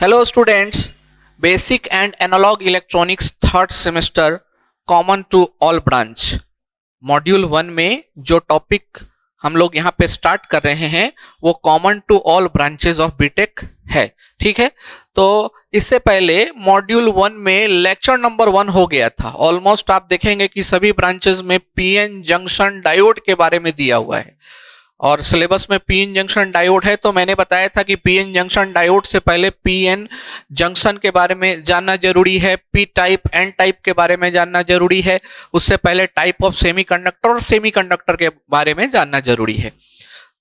Hello students, basic and analog electronics third semester common to all branch module 1 में जो topic हम लोग यहाँ पे स्टार्ट कर रहे हैं वो common to all branches of BTech है। ठीक है, तो इससे पहले मॉड्यूल 1 में लेक्चर नंबर 1 हो गया था। ऑलमोस्ट आप देखेंगे कि सभी ब्रांचेस में पीएन जंक्शन डायोड के बारे में दिया हुआ है और सिलेबस में पीएन जंक्शन डायोड है। तो मैंने बताया था कि पीएन जंक्शन डायोड से पहले पीएन जंक्शन के बारे में जानना जरूरी है, पी टाइप एन टाइप के बारे में जानना जरूरी है, उससे पहले टाइप ऑफ सेमीकंडक्टर और सेमीकंडक्टर के बारे में जानना जरूरी है।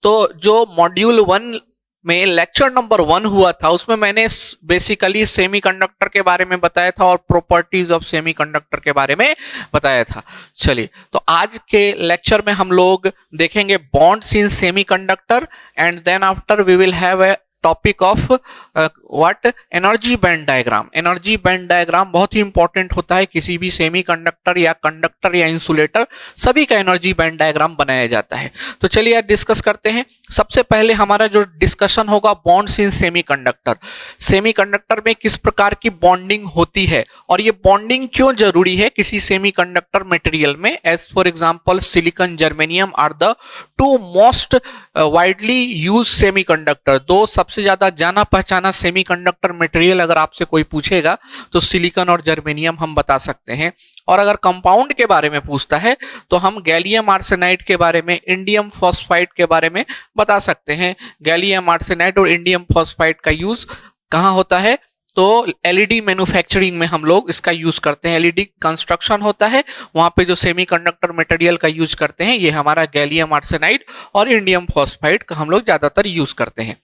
तो जो मॉड्यूल 1 में लेक्चर नंबर 1 हुआ था उसमें मैंने बेसिकली सेमीकंडक्टर के बारे में बताया था और प्रॉपर्टीज ऑफ सेमीकंडक्टर के बारे में बताया था। चलिए, तो आज के लेक्चर में हम लोग देखेंगे bonds in semiconductor and then after we will have a topic of what energy band diagram. Energy band diagram बहुत ही इंपॉर्टेंट होता है, किसी भी सेमीकंडक्टर या कंडक्टर या इंसुलेटर सभी का एनर्जी बैंड डायग्राम बनाया जाता है। तो चलिए आज डिस्कस करते हैं। सबसे पहले हमारा जो डिस्कशन होगा बॉन्ड्स इन सेमीकंडक्टर। सेमीकंडक्टर में किस प्रकार की बॉन्डिंग होती है और ये बॉन्डिंग क्यों जरूरी है किसी सेमीकंडक्टर मटेरियल में। As for example silicon germanium are the two most widely use semiconductor. दो सबसे ज्यादा जाना पहचाना सेमीकंडक्टर मटेरियल अगर आपसे कोई पूछेगा तो सिलिकॉन और जर्मेनियम हम बता सकते हैं। और अगर कंपाउंड के बारे में पूछता है तो हम गैलियम आर्सेनाइड के बारे में, इंडियम फॉस्फाइड के बारे में बता सकते हैं। गैलियम आर्सेनाइड और इंडियम फॉस्फाइड का यूज कहां होता है तो एलईडी मैन्युफैक्चरिंग में हम लोग इसका यूज करते हैं। एलईडी कंस्ट्रक्शन होता है, वहां पे जो सेमीकंडक्टर मटेरियल का यूज करते हैं ये हमारा गैलियम आर्सेनाइड और इंडियम फॉस्फाइड का हम लोग ज्यादातर यूज करते हैं।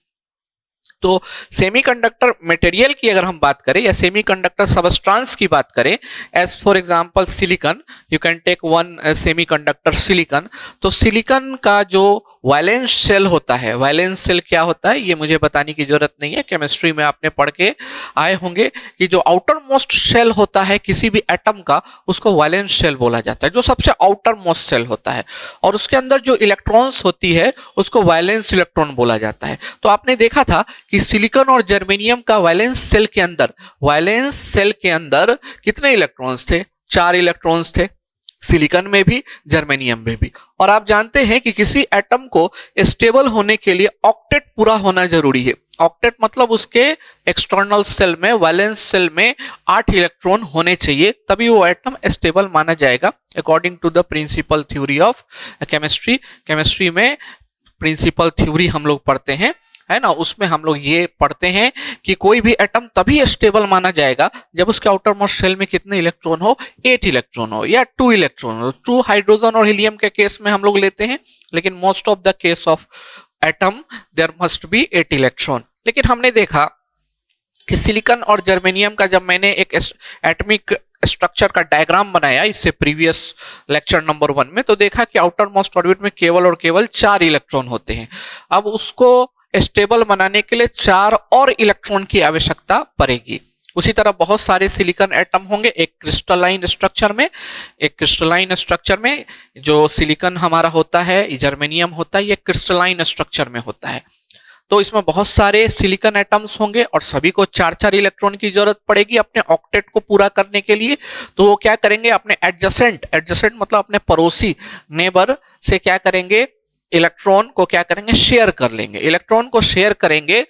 तो सेमीकंडक्टर मटेरियल की अगर हम बात करें या सेमीकंडक्टर सबस्ट्रांस की बात करें, as for example silicon, you can take one semiconductor silicon. तो सिलिकॉन का जो वैलेंस शेल होता है, वैलेंस शेल क्या होता है ये मुझे बताने की जरूरत नहीं है, केमिस्ट्री में आपने पढ़ के आए होंगे कि जो आउटर मोस्ट शेल होता है किसी भी एटम का उसको वैलेंस शेल बोला जाता है, जो सबसे आउटर मोस्ट शेल होता है। और उसके अंदर जो इलेक्ट्रॉन्स होती है उसको वैलेंस इलेक्ट्रॉन बोला जाता है। तो आपने देखा था कि सिलिकॉन और जर्मेनियम का वैलेंस सेल के अंदर कितने इलेक्ट्रॉन्स थे? 4 इलेक्ट्रॉन्स थे, सिलिकॉन में भी जर्मेनियम में भी। और आप जानते हैं कि किसी एटम को स्टेबल होने के लिए ऑक्टेट पूरा होना जरूरी है। ऑक्टेट मतलब उसके एक्सटर्नल सेल में, वैलेंस सेल में 8 इलेक्ट्रॉन होने चाहिए, तभी वो एटम स्टेबल माना जाएगा according to the principle theory of chemistry. Chemistry में प्रिंसिपल थ्योरी हम लोग पढ़ते हैं, है ना, उसमें हम लोग ये पढ़ते हैं कि कोई भी एटम तभी स्टेबल माना जाएगा जब उसके आउटर मोस्ट शेल में कितने इलेक्ट्रॉन हो, 8 इलेक्ट्रॉन हो या 2 इलेक्ट्रॉन हो। 2 हाइड्रोजन और हीलियम के केस में हम लोग लेते हैं, लेकिन most of the case of atom there must be 8 electron. लेकिन हमने देखा कि सिलिकॉन और जर्मेनियम का जब मैंने एक एटॉमिक स्ट्रक्चर का डायग्राम बनाया इससे प्रीवियस लेक्चर नंबर 1 में, तो देखा कि आउटर मोस्ट ऑर्बिट में केवल और केवल 4 इलेक्ट्रॉन होते हैं। अब उसको स्टेबल बनाने के लिए 4 और इलेक्ट्रॉन की आवश्यकता पड़ेगी। उसी तरह बहुत सारे सिलिकॉन एटम होंगे एक क्रिस्टलाइन स्ट्रक्चर में, जो सिलिकॉन हमारा होता है, जर्मेनियम होता है, ये क्रिस्टलाइन स्ट्रक्चर में होता है। तो इसमें बहुत सारे सिलिकॉन एटम्स होंगे और सभी को 4-4 इलेक्ट्रॉन की जरूरत पड़ेगी अपने ऑक्टेट को पूरा करने के लिए। तो वो क्या करेंगे, अपने एडजेसेंट मतलब अपने पड़ोसी नेबर से क्या करेंगे, इलेक्ट्रॉन को क्या करेंगे, शेयर कर लेंगे। इलेक्ट्रॉन को शेयर करेंगे,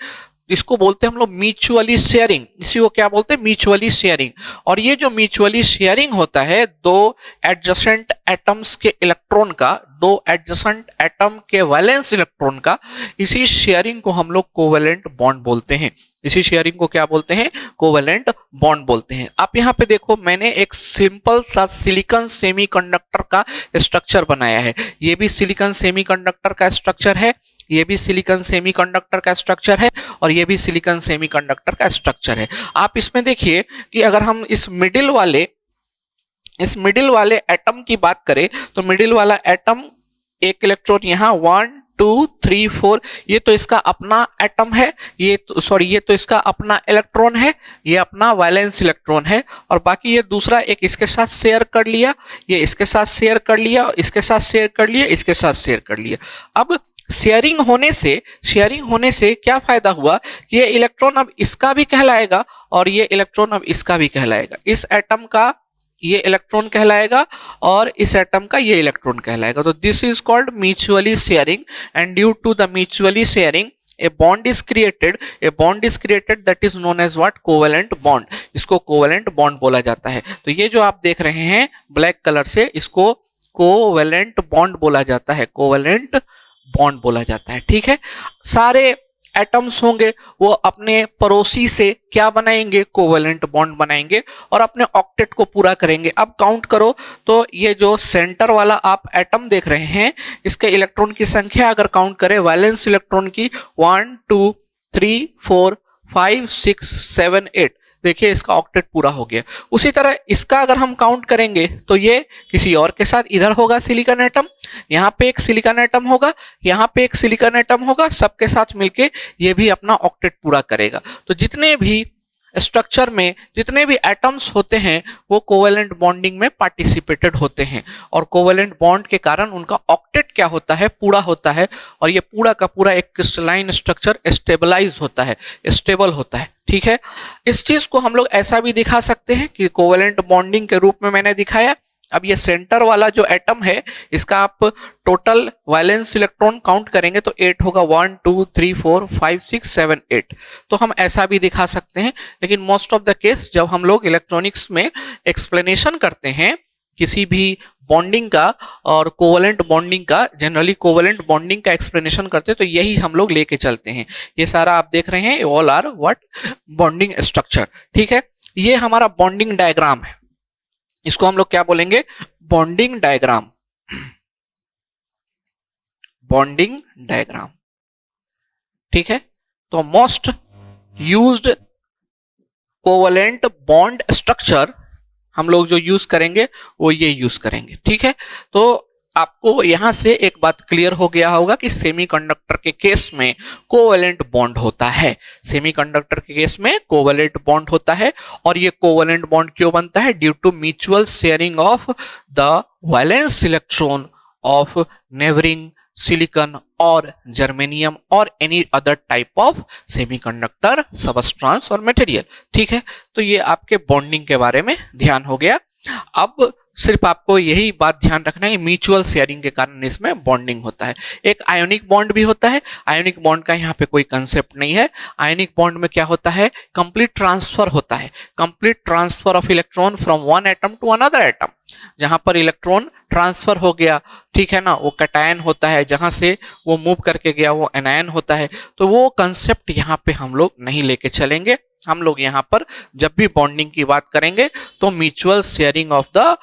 इसको बोलते हैं हम लोग म्यूचुअली शेयरिंग। इसी को क्या बोलते हैं, म्यूचुअली शेयरिंग। और ये जो म्यूचुअली शेयरिंग होता है, 2 एडजेसेंट एटम्स के इलेक्ट्रॉन का, 2 एडजेसेंट एटम के वैलेंस इलेक्ट्रॉन का, इसी शेयरिंग को हम लोग कोवेलेंट बॉन्ड बोलते हैं। इसी शेयरिंग को क्या बोलते हैं, कोवेलेंट बॉन्ड बोलते हैं। आप यहाँ पे देखो, मैंने एक सिंपल सा सिलिकॉन सेमीकंडक्टर का स्ट्रक्चर बनाया है। ये भी सिलिकॉन सेमीकंडक्टर का स्ट्रक्चर है, ये भी सिलिकॉन सेमीकंडक्टर का स्ट्रक्चर है और ये भी सिलिकॉन सेमीकंडक्टर का स्ट्रक्चर है। आप इसमें देखिए कि अगर हम इस मिडिल वाले एटम की बात करें तो मिडिल वाला एटम एक इलेक्ट्रॉन यहाँ 1 2 3 4, ये तो इसका अपना एटम है, ये तो इसका अपना इलेक्ट्रॉन है, ये अपना वैलेंस इलेक्ट्रॉन है। और बाकी ये दूसरा एक इसके साथ शेयर कर लिया, ये इसके साथ शेयर कर लिया, इसके साथ शेयर कर लिया, इसके साथ शेयर कर लिया। अब शेयरिंग होने से क्या फायदा हुआ, ये इलेक्ट्रॉन अब इसका भी कहलाएगा और ये इलेक्ट्रॉन अब इसका भी कहलाएगा। इस एटम का ये इलेक्ट्रॉन कहलाएगा और इस एटम का ये इलेक्ट्रॉन कहलाएगा। तो this is called mutually sharing, and due to the mutually sharing a bond is created that is known as what, covalent bond। इसको कोवेलेंट बॉन्ड बोला जाता है। तो ये जो आप देख रहे हैं ब्लैक कलर से, इसको कोवेलेंट बॉन्ड बोला जाता है, कोवेलेंट बॉन्ड बोला जाता है। ठीक है, सारे एटम्स होंगे वो अपने पड़ोसी से क्या बनाएंगे, कोवेलेंट बॉन्ड बनाएंगे और अपने ऑक्टेट को पूरा करेंगे। अब काउंट करो तो ये जो सेंटर वाला आप एटम देख रहे हैं, इसके इलेक्ट्रॉन की संख्या अगर काउंट करें वैलेंस इलेक्ट्रॉन की 1 2 3 4 5 6 7 8, देखिए इसका ऑक्टेट पूरा हो गया। उसी तरह इसका अगर हम काउंट करेंगे तो ये किसी और के साथ इधर होगा सिलिकॉन एटम, यहाँ पे एक सिलिकॉन एटम होगा, यहाँ पे एक सिलिकॉन एटम होगा, सबके साथ मिलके ये भी अपना ऑक्टेट पूरा करेगा। तो जितने भी स्ट्रक्चर में जितने भी एटम्स होते हैं वो कोवेलेंट बॉन्डिंग में पार्टिसिपेटेड होते हैं और कोवेलेंट बॉन्ड के कारण उनका ऑक्टेट क्या होता है, पूरा होता है और ये पूरा का पूरा एक क्रिस्टलाइन स्ट्रक्चर स्टेबलाइज होता है, स्टेबल होता है। ठीक है, इस चीज को हम लोग ऐसा भी दिखा सकते हैं कि कोवेलेंट बॉन्डिंग के रूप में मैंने दिखाया। अब ये सेंटर वाला जो एटम है इसका आप टोटल वैलेंस इलेक्ट्रॉन काउंट करेंगे तो 8 होगा, 1 2 3 4 5 6 7 8। तो हम ऐसा भी दिखा सकते हैं, लेकिन मोस्ट ऑफ द केस जब हम लोग इलेक्ट्रॉनिक्स में एक्सप्लेनेशन करते हैं किसी भी बॉन्डिंग का और कोवेलेंट बॉन्डिंग का, जनरली कोवेलेंट बॉन्डिंग का एक्सप्लेनेशन करते हैं तो यही हम लोग लेके चलते हैं। ये सारा आप देख रहे हैं all are what, bonding structure. ठीक है, ये हमारा बॉन्डिंग डायग्राम है, इसको हम लोग क्या बोलेंगे, बॉन्डिंग डायग्राम, बॉन्डिंग डायग्राम। ठीक है, तो most used covalent bond structure हम लोग जो यूज करेंगे वो ये यूज करेंगे। ठीक है, तो आपको यहां से एक बात क्लियर हो गया होगा कि सेमीकंडक्टर के केस में कोवेलेंट बॉन्ड होता है, सेमीकंडक्टर के केस में कोवेलेंट बॉन्ड होता है। और ये कोवेलेंट बॉन्ड क्यों बनता है, due to mutual sharing of the valence electron of neighbouring silicon और जर्मेनियम और any other type of semiconductor substance और मटेरियल। ठीक है, तो ये आपके बॉन्डिंग के बारे में ध्यान हो गया। अब सिर्फ आपको यही बात ध्यान रखना है, म्यूचुअल शेयरिंग के कारण इसमें बॉन्डिंग होता है। एक आयोनिक बॉन्ड भी होता है, आयोनिक बॉन्ड का यहाँ पे कोई कंसेप्ट नहीं है। आयोनिक बॉन्ड में क्या होता है, कंप्लीट ट्रांसफर होता है, complete transfer of electron from one atom to another atom. जहां पर इलेक्ट्रॉन ट्रांसफर हो गया, ठीक है ना, वो कैटायन होता है, जहां से वो मूव करके गया वो एनायन होता है। तो वो कंसेप्ट यहाँ पे हम लोग नहीं लेके चलेंगे। हम लोग यहाँ पर जब भी बॉन्डिंग की बात करेंगे तो mutual sharing of the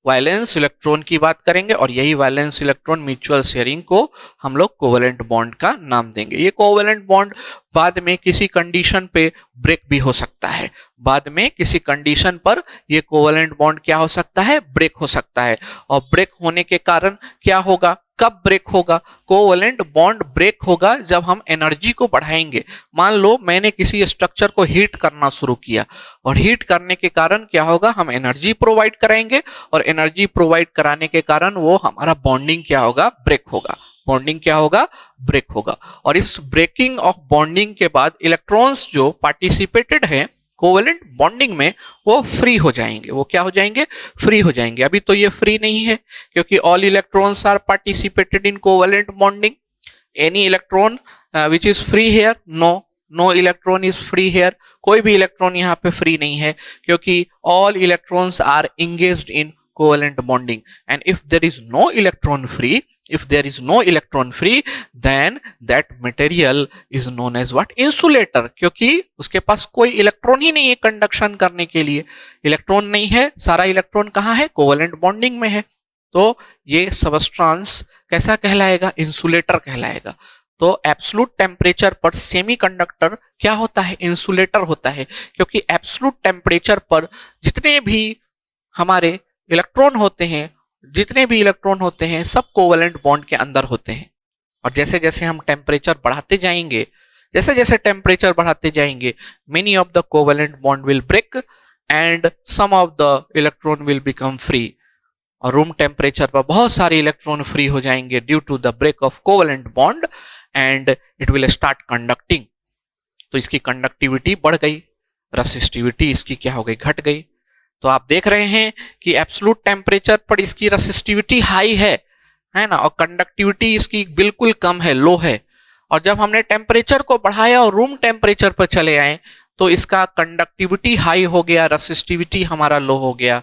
valence electron की बात करेंगे और यही वैलेंस इलेक्ट्रॉन म्यूचुअल शेयरिंग को हम लोग कोवेलेंट बॉन्ड का नाम देंगे। ये कोवेलेंट बॉन्ड बाद में किसी कंडीशन पे ब्रेक भी हो सकता है, बाद में किसी कंडीशन पर ये कोवेलेंट बॉन्ड क्या हो सकता है, ब्रेक हो सकता है। और ब्रेक होने के कारण क्या होगा, कब ब्रेक होगा, कोवेलेंट बॉन्ड ब्रेक होगा जब हम एनर्जी को बढ़ाएंगे। मान लो मैंने किसी स्ट्रक्चर को हीट करना शुरू किया और हीट करने के कारण क्या होगा, हम एनर्जी प्रोवाइड कराएंगे और एनर्जी प्रोवाइड कराने के कारण वो हमारा बॉन्डिंग क्या होगा, ब्रेक होगा, बॉन्डिंग क्या होगा, ब्रेक होगा। और इस ब्रेकिंग ऑफ बॉन्डिंग के बाद इलेक्ट्रॉन्स जो पार्टिसिपेटेड है कोवेलेंट बॉन्डिंग में वो फ्री हो जाएंगे। वो क्या हो जाएंगे, फ्री हो जाएंगे। अभी तो ये फ्री नहीं है क्योंकि all electrons are participated in covalent bonding. Any electron which is free here, no electron is free here. कोई भी इलेक्ट्रॉन यहाँ पे फ्री नहीं है क्योंकि all electrons are engaged in covalent bonding, and if there is no electron free then that material is known as what, insulator। क्योंकि उसके पास कोई इलेक्ट्रॉन ही नहीं है कंडक्शन करने के लिए, इलेक्ट्रॉन नहीं है, सारा इलेक्ट्रॉन कहाँ है, कोवेलेंट बॉन्डिंग में है। तो ये सबस्ट्रेंस कैसा कहलाएगा, इंसुलेटर कहलाएगा। तो एब्सोल्यूट टेम्परेचर पर सेमीकंडक्टर क्या होता है, इंसुलेटर होता है, क्योंकि एब्सोल्यूट टेम्परेचर पर जितने भी हमारे इलेक्ट्रॉन होते हैं, जितने भी इलेक्ट्रॉन होते हैं सब कोवेलेंट बॉन्ड के अंदर होते हैं। और जैसे जैसे हम टेम्परेचर बढ़ाते जाएंगे, जैसे जैसे टेम्परेचर बढ़ाते जाएंगे, many of the covalent bond will break and some of the electron will become free. और रूम टेम्परेचर पर बहुत सारे इलेक्ट्रॉन फ्री हो जाएंगे due to the break of covalent bond and it will start conducting. तो इसकी conductivity बढ़ गई, रेसिस्टिविटी इसकी क्या हो गई, घट गई। तो आप देख रहे हैं कि एब्सोल्यूट टेम्परेचर पर इसकी रेसिस्टिविटी हाई है ना, और कंडक्टिविटी इसकी बिल्कुल कम है, लो है। और जब हमने टेम्परेचर को बढ़ाया और रूम टेम्परेचर पर चले आए तो इसका कंडक्टिविटी हाई हो गया, रेसिस्टिविटी हमारा लो हो गया।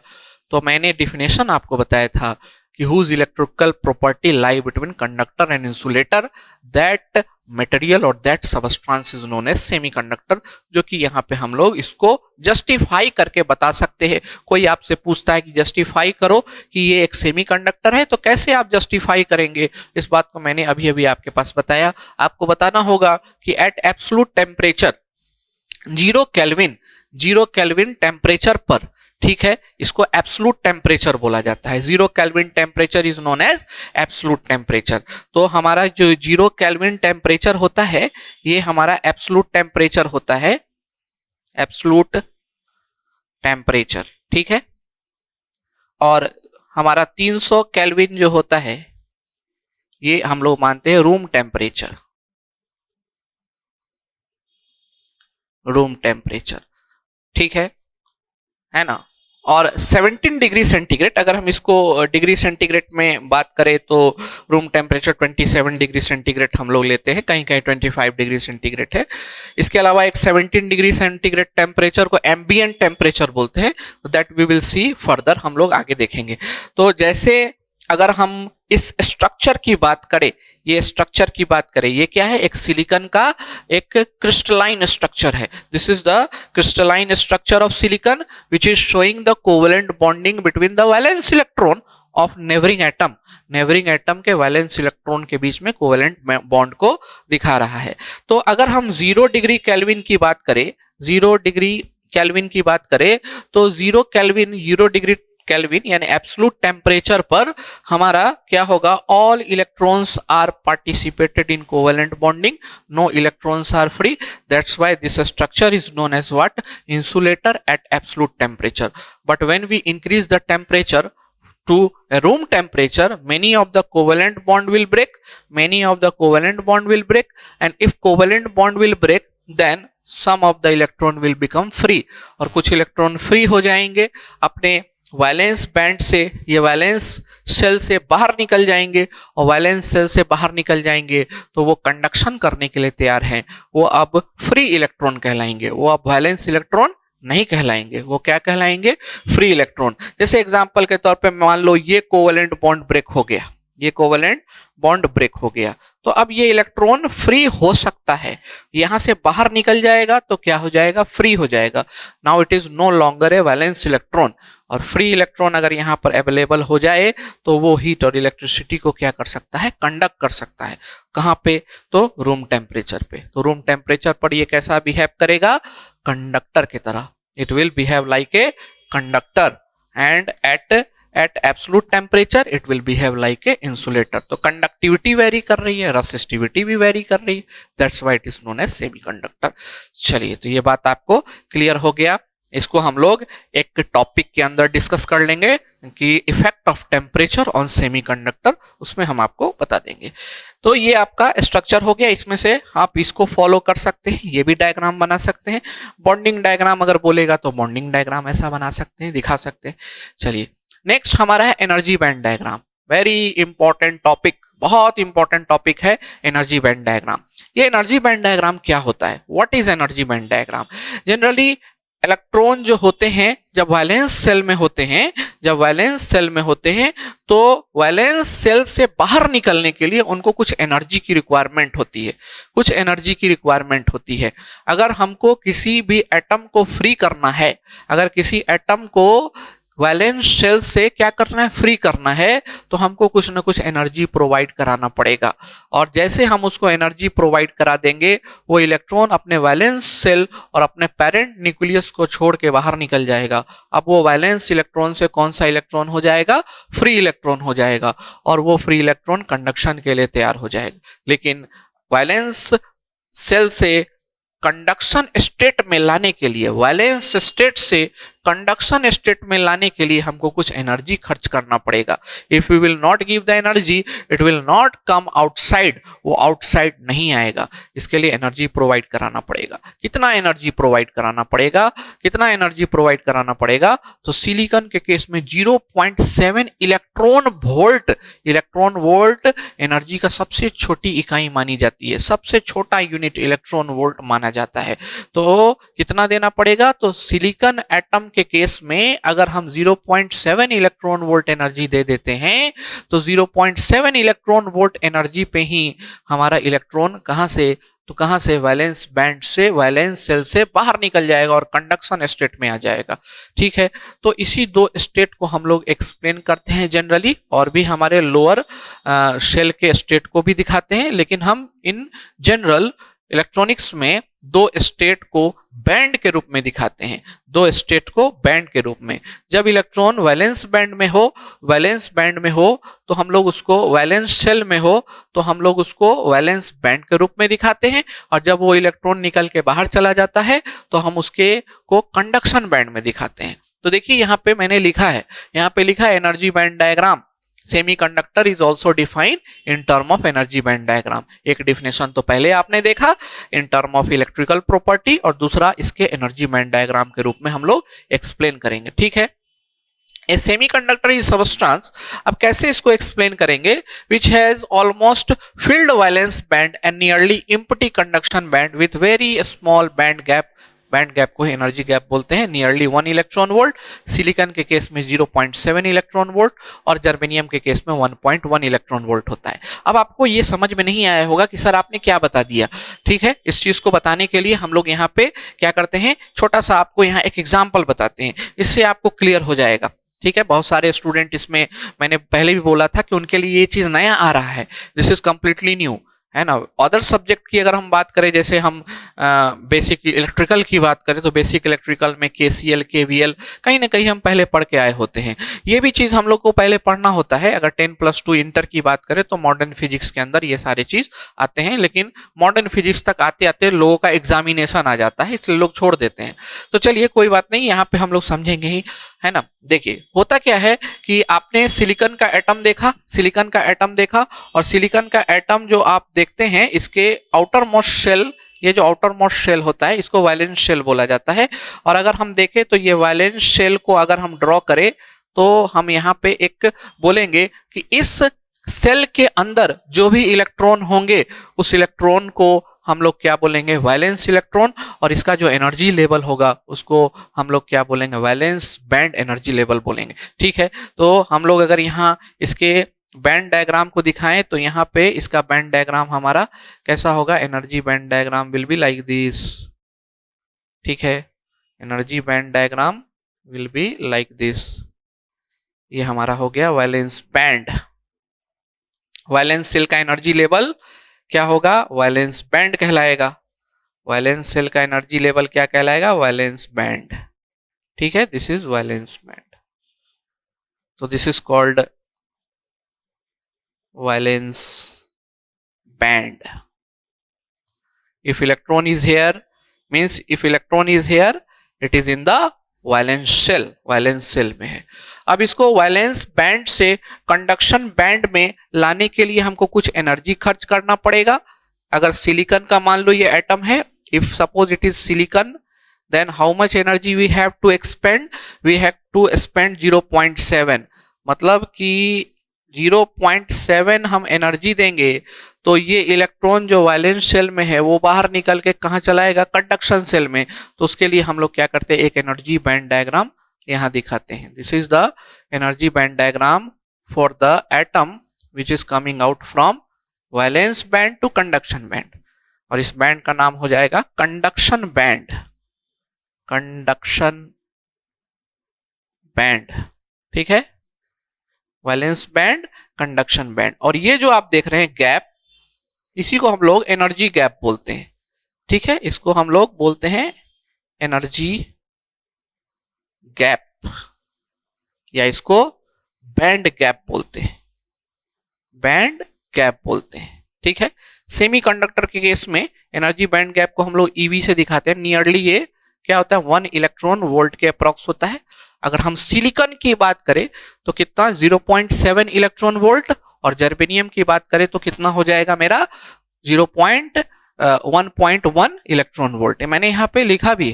तो मैंने डिफिनेशन आपको बताया था कि whose electrical property lie between conductor and insulator, that material और that substance is known as semiconductor, जो कि यहाँ पे हम लोग इसको जस्टिफाई करके बता सकते हैं। कोई आपसे पूछता है कि जस्टिफाई करो कि ये एक सेमीकंडक्टर है, तो कैसे आप जस्टिफाई करेंगे? इस बात को मैंने अभी अभी आपके पास बताया। आपको बताना होगा कि at absolute temperature 0 kelvin temperature पर, ठीक है, इसको एब्सोल्यूट टेम्परेचर बोला जाता है। 0 kelvin temperature is known as absolute temperature. तो हमारा जो 0 केल्विन टेम्परेचर होता है ये हमारा एब्सोल्यूट टेम्परेचर होता है, एब्सोल्यूट टेम्परेचर, ठीक है। और हमारा 300 केल्विन जो होता है ये हम लोग मानते हैं रूम टेम्परेचर, रूम टेम्परेचर, ठीक है ना। और 17 डिग्री सेंटीग्रेड, अगर हम इसको डिग्री सेंटीग्रेड में बात करें तो रूम टेम्परेचर 27 डिग्री सेंटीग्रेड हम लोग लेते हैं, कहीं कहीं 25 डिग्री सेंटीग्रेड है। इसके अलावा एक 17 डिग्री सेंटीग्रेड टेम्परेचर को एम्बिएंट टेम्परेचर बोलते हैं, that we will see further, हम लोग आगे देखेंगे। तो जैसे अगर हम इस स्ट्रक्चर की बात करें, ये स्ट्रक्चर की बात करें, ये क्या है, एक सिलिकॉन का एक क्रिस्टलाइन स्ट्रक्चर है। This is the crystalline structure of silicon which is showing the covalent bonding between the valence electron of neighbouring atom. Neighbouring atom के वैलेंस इलेक्ट्रॉन के बीच में कोवेलेंट बॉन्ड को दिखा रहा है। तो अगर हम 0 डिग्री केल्विन की बात करें, 0 डिग्री केल्विन की बात करें तो 0 डिग्री केल्विन यानी एब्सोल्यूट टेम्परेचर पर हमारा क्या होगा, all electrons are participated in covalent bonding, no electrons are free, that's why this structure is known as what, insulator at absolute temperature. But when we increase the temperature to a room temperature, many of the covalent bond will break, and if covalent bond will break then some of the electron will become free, और कुछ electron free हो जाएंगे अपने valence band से, ये valence shell से बाहर निकल जाएंगे, और वैलेंस सेल से बाहर निकल जाएंगे तो वो कंडक्शन करने के लिए तैयार हैं, वो अब फ्री इलेक्ट्रॉन कहलाएंगे, वो अब वैलेंस इलेक्ट्रॉन नहीं कहलाएंगे, वो क्या कहलाएंगे, फ्री इलेक्ट्रॉन। जैसे एग्जांपल के तौर पे मान लो ये कोवेलेंट बॉन्ड ब्रेक हो गया, ये कोवेलेंट बॉन्ड ब्रेक हो गया, तो अब ये इलेक्ट्रॉन फ्री हो सकता है, यहां से बाहर निकल जाएगा तो क्या हो जाएगा, फ्री हो जाएगा। Now it is no longer a valence electron, और फ्री इलेक्ट्रॉन अगर यहाँ पर अवेलेबल हो जाए तो वो हीट और इलेक्ट्रिसिटी को क्या कर सकता है, कंडक्ट कर सकता है। कहाँ पे, तो रूम टेम्परेचर पे। तो रूम टेम्परेचर पर ये कैसा बिहेव करेगा, कंडक्टर की तरह, it will behave like a conductor, and at absolute temperature it will behave like a insulator. तो कंडक्टिविटी वेरी कर रही है, रेसिस्टिविटी भी वेरी कर रही है, that's why it is known as semiconductor. चलिए, तो ये बात आपको क्लियर हो गया। इसको हम लोग एक टॉपिक के अंदर डिस्कस कर लेंगे कि effect of temperature on semiconductor, उसमें हम आपको बता देंगे। तो ये आपका स्ट्रक्चर हो गया, इसमें से आप इसको फॉलो कर सकते हैं, ये भी डायग्राम बना सकते हैं। बॉन्डिंग डायग्राम अगर बोलेगा तो बॉन्डिंग डायग्राम ऐसा बना सकते हैं, दिखा सकते हैं। चलिए, नेक्स्ट हमारा है energy band diagram, very important topic, बहुत इंपॉर्टेंट टॉपिक है एनर्जी बैंड डायग्राम। ये एनर्जी बैंड डायग्राम क्या होता है, what is energy band diagram? Generally electron जो होते हैं जब वैलेंस सेल में होते हैं, तो वैलेंस सेल से बाहर निकलने के लिए उनको कुछ एनर्जी की रिक्वायरमेंट होती है, अगर हमको किसी भी एटम को फ्री करना है, अगर किसी एटम को वैलेंस सेल से क्या करना है, फ्री करना है, तो हमको कुछ ना कुछ एनर्जी प्रोवाइड कराना पड़ेगा। और जैसे हम उसको एनर्जी प्रोवाइड करा देंगे, वो इलेक्ट्रॉन अपने वैलेंस सेल और अपने पेरेंट न्यूक्लियस को छोड़ के बाहर निकल जाएगा। अब वो वैलेंस इलेक्ट्रॉन से कौन सा इलेक्ट्रॉन हो जाएगा, फ्री इलेक्ट्रॉन हो जाएगा, और वो फ्री इलेक्ट्रॉन कंडक्शन के लिए तैयार हो जाएगा। लेकिन वैलेंस सेल से कंडक्शन स्टेट में लाने के लिए, वैलेंस स्टेट से कंडक्शन स्टेट में लाने के लिए हमको कुछ एनर्जी खर्च करना पड़ेगा। If we will not give the energy it will not come outside, वो आउटसाइड नहीं आएगा। इसके लिए एनर्जी प्रोवाइड कराना पड़ेगा। कितना एनर्जी प्रोवाइड कराना पड़ेगा, कितना एनर्जी प्रोवाइड कराना पड़ेगा? तो सिलिकॉन के केस में 0.7 electron volt, electron volt energy का सबसे छोटी इकाई मानी जाती है, सबसे छोटा यूनिट इलेक्ट्रॉन वोल्ट माना जाता है। तो कितना देना पड़ेगा? तो सिलिकॉन एटम के केस में अगर हम 0.7 इलेक्ट्रॉन वोल्ट एनर्जी दे देते हैं तो 0.7 इलेक्ट्रॉन वोल्ट एनर्जी पे ही हमारा इलेक्ट्रॉन कहां से वैलेंस बैंड से, वैलेंस सेल से बाहर निकल जाएगा और कंडक्शन स्टेट में आ जाएगा। ठीक है, तो इसी दो स्टेट को हम लोग एक्सप्लेन करते हैं जनरली, और भी हमारे लोअर शेल के स्टेट को भी दिखाते हैं, लेकिन हम इन जनरल इलेक्ट्रॉनिक्स में दो स्टेट को बैंड के रूप में दिखाते हैं, दो स्टेट को बैंड के रूप में। जब इलेक्ट्रॉन वैलेंस बैंड में हो, वैलेंस बैंड में हो तो हम लोग उसको, वैलेंस शेल में हो तो हम लोग उसको वैलेंस बैंड के रूप में दिखाते हैं, और जब वो इलेक्ट्रॉन निकल के बाहर चला जाता है तो हम उसके को कंडक्शन बैंड में दिखाते हैं। तो देखिए यहाँ पे मैंने लिखा है, यहाँ पे लिखा है energy band diagram. Semiconductor is also defined in term of energy band diagram. एक डिफिनेशन तो पहले आपने देखा in term of electrical property, और दूसरा इसके एनर्जी बैंड डायग्राम के रूप में हम लोग एक्सप्लेन करेंगे। ठीक है, ए सेमीकंडक्टर इज सब्सटेंस, अब कैसे इसको एक्सप्लेन करेंगे? Which has almost field valence band and nearly empty conduction band with very small band gap. Band gap को एनर्जी गैप बोलते हैं। नियरली 1 इलेक्ट्रॉन वोल्ट, सिलिकॉन के केस में 0.7 इलेक्ट्रॉन वोल्ट, और जर्मेनियम के केस में 1.1 इलेक्ट्रॉन वोल्ट होता है। अब आपको ये समझ में नहीं आया होगा कि सर आपने क्या बता दिया। ठीक है, इस चीज को बताने के लिए हम लोग यहाँ पे क्या करते हैं, छोटा सा आपको यहाँ एक एग्जाम्पल बताते हैं, इससे आपको क्लियर हो जाएगा। ठीक है, बहुत सारे स्टूडेंट इसमें, मैंने पहले भी बोला था कि उनके लिए ये चीज नया आ रहा है, दिस इज कंप्लीटली न्यू, है ना। अदर सब्जेक्ट की अगर हम बात करें, जैसे हम बेसिक इलेक्ट्रिकल की बात करें तो बेसिक इलेक्ट्रिकल में KCL KVL कहीं ना कहीं हम पहले पढ़ के आए होते हैं। ये भी चीज हम लोग को पहले पढ़ना होता है। अगर 10+2 इंटर की बात करें तो मॉडर्न फिजिक्स के अंदर ये सारे चीज आते हैं, लेकिन मॉडर्न फिजिक्स तक आते आते लोगों का एग्जामिनेशन आ जाता है, इसलिए लोग छोड़ देते हैं। तो चलिए कोई बात नहीं, यहाँ पे हम लोग समझेंगे ही, है ना। देखिए होता क्या है कि आपने सिलिकॉन का एटम देखा, सिलिकॉन का एटम देखा, और सिलिकॉन का एटम जो आप देखते हैं इसके आउटर मोस्ट शेल, ये जो आउटर मोस्ट शेल होता है इसको वैलेंस शेल बोला जाता है। और अगर हम देखें तो ये वैलेंस शेल को अगर हम ड्रॉ करें तो हम यहाँ पे एक बोलेंगे कि इस सेल के अंदर जो भी इलेक्ट्रॉन होंगे उस इलेक्ट्रॉन को हम लोग क्या बोलेंगे, वैलेंस इलेक्ट्रॉन, और इसका जो एनर्जी लेवल होगा उसको हम लोग क्या बोलेंगे, वैलेंस बैंड एनर्जी लेवल बोलेंगे। ठीक है, तो हम लोग अगर यहाँ इसके बैंड डायग्राम को दिखाएं तो यहाँ पे इसका बैंड डायग्राम हमारा कैसा होगा, energy band diagram will be like this. ठीक है, energy band diagram will be like this. ये हमारा हो गया वैलेंस बैंड। वैलेंस सेल का एनर्जी लेवल क्या होगा, वैलेंस बैंड कहलाएगा। वैलेंस सेल का एनर्जी लेवल क्या कहलाएगा, वैलेंस बैंड। ठीक है, दिस इज वैलेंस बैंड। तो this is called valence band. If electron is here, means if electron is here, it is in the valence shell, valence shell में है। अब इसको वैलेंस बैंड से कंडक्शन बैंड में लाने के लिए हमको कुछ एनर्जी खर्च करना पड़ेगा। अगर सिलिकॉन का मान लो ये एटम है, if suppose it is silicon, then how much energy we have to expend, we have to spend 0.7, मतलब कि 0.7 हम एनर्जी देंगे तो ये इलेक्ट्रॉन जो वैलेंस शेल में है वो बाहर निकल के कहाँ चलाएगा, कंडक्शन सेल में। तो उसके लिए हम लोग क्या करते हैं, एक एनर्जी बैंड डायग्राम यहाँ दिखाते हैं। This is the energy band diagram for the atom which is coming out from valence band to conduction band, और इस बैंड का नाम हो जाएगा कंडक्शन बैंड, कंडक्शन बैंड। ठीक है, वैलेंस बैंड, कंडक्शन बैंड। और ये जो आप देख रहे हैं गैप, इसी को हम लोग एनर्जी गैप बोलते हैं। ठीक है, इसको हम लोग बोलते हैं एनर्जी गैप, या इसको बैंड गैप बोलते हैं, बैंड गैप बोलते हैं। ठीक है, सेमीकंडक्टर के केस में एनर्जी बैंड गैप को हम लोग ईवी से दिखाते हैं। नियरली ये क्या होता है 1 इलेक्ट्रॉन वोल्ट के अप्रॉक्स होता है। अगर हम सिलिकॉन की बात करें तो कितना 0.7 इलेक्ट्रॉन वोल्ट, और जर्मेनियम की बात करें तो कितना हो जाएगा मेरा 1.1 इलेक्ट्रॉन वोल्ट। मैंने यहाँ पे लिखा भी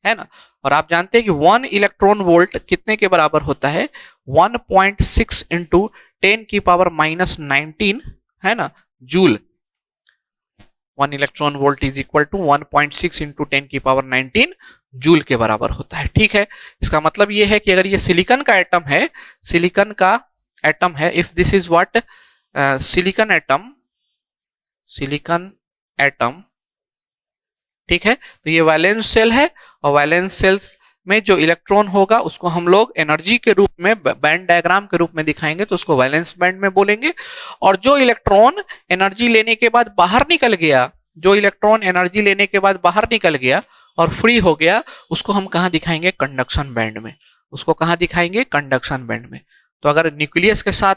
है ना। और आप जानते हैं कि 1 इलेक्ट्रॉन वोल्ट कितने के बराबर होता है 1.6 इंटू 10⁻⁻19 है ना joule. 1 electron volt is equal to 1.6 into 10⁻19 joule के बराबर होता है। ठीक है, इसका मतलब ये है कि अगर ये सिलिकॉन का एटम है, सिलिकॉन का एटम है, if this is what silicon atom, ठीक है, तो ये वैलेंस सेल है, और वैलेंस सेल्स में जो इलेक्ट्रॉन होगा उसको हम लोग एनर्जी के रूप में बैंड डायग्राम के रूप में दिखाएंगे, तो उसको वैलेंस बैंड में बोलेंगे। और जो इलेक्ट्रॉन एनर्जी लेने के बाद बाहर निकल गया, जो इलेक्ट्रॉन एनर्जी लेने के बाद बाहर निकल गया और फ्री हो गया, उसको हम कहाँ दिखाएंगे कंडक्शन बैंड में। उसको कहाँ दिखाएंगे कंडक्शन बैंड में। तो अगर न्यूक्लियस के साथ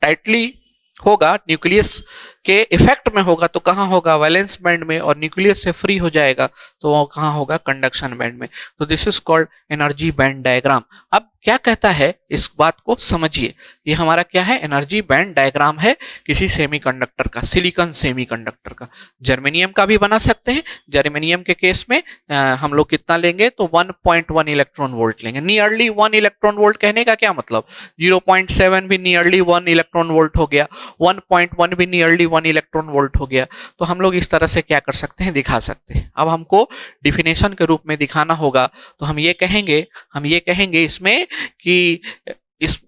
टाइटली होगा, न्यूक्लियस के इफेक्ट में होगा तो कहाँ होगा वैलेंस बैंड में, और न्यूक्लियस से फ्री हो जाएगा तो वो कहाँ होगा कंडक्शन बैंड में। तो this is called energy band diagram. अब क्या कहता है इस बात को समझिए, ये हमारा क्या है एनर्जी बैंड डायग्राम है किसी सेमीकंडक्टर का, सिलिकॉन सेमीकंडक्टर का। जर्मेनियम का भी बना सकते हैं। जर्मेनियम के केस में हम लोग कितना लेंगे तो 1.1 इलेक्ट्रॉन वोल्ट लेंगे। नियरली 1 इलेक्ट्रॉन वोल्ट कहने का क्या मतलब, 0.7 भी नियरली 1 इलेक्ट्रॉन वोल्ट हो गया, 1.1 भी नियरली 1 इलेक्ट्रॉन वोल्ट हो गया। तो हम लोग इस तरह से क्या कर सकते हैं, दिखा सकते हैं। अब हमको डिफिनेशन के रूप में दिखाना होगा, तो हम ये कहेंगे इसमें कि इस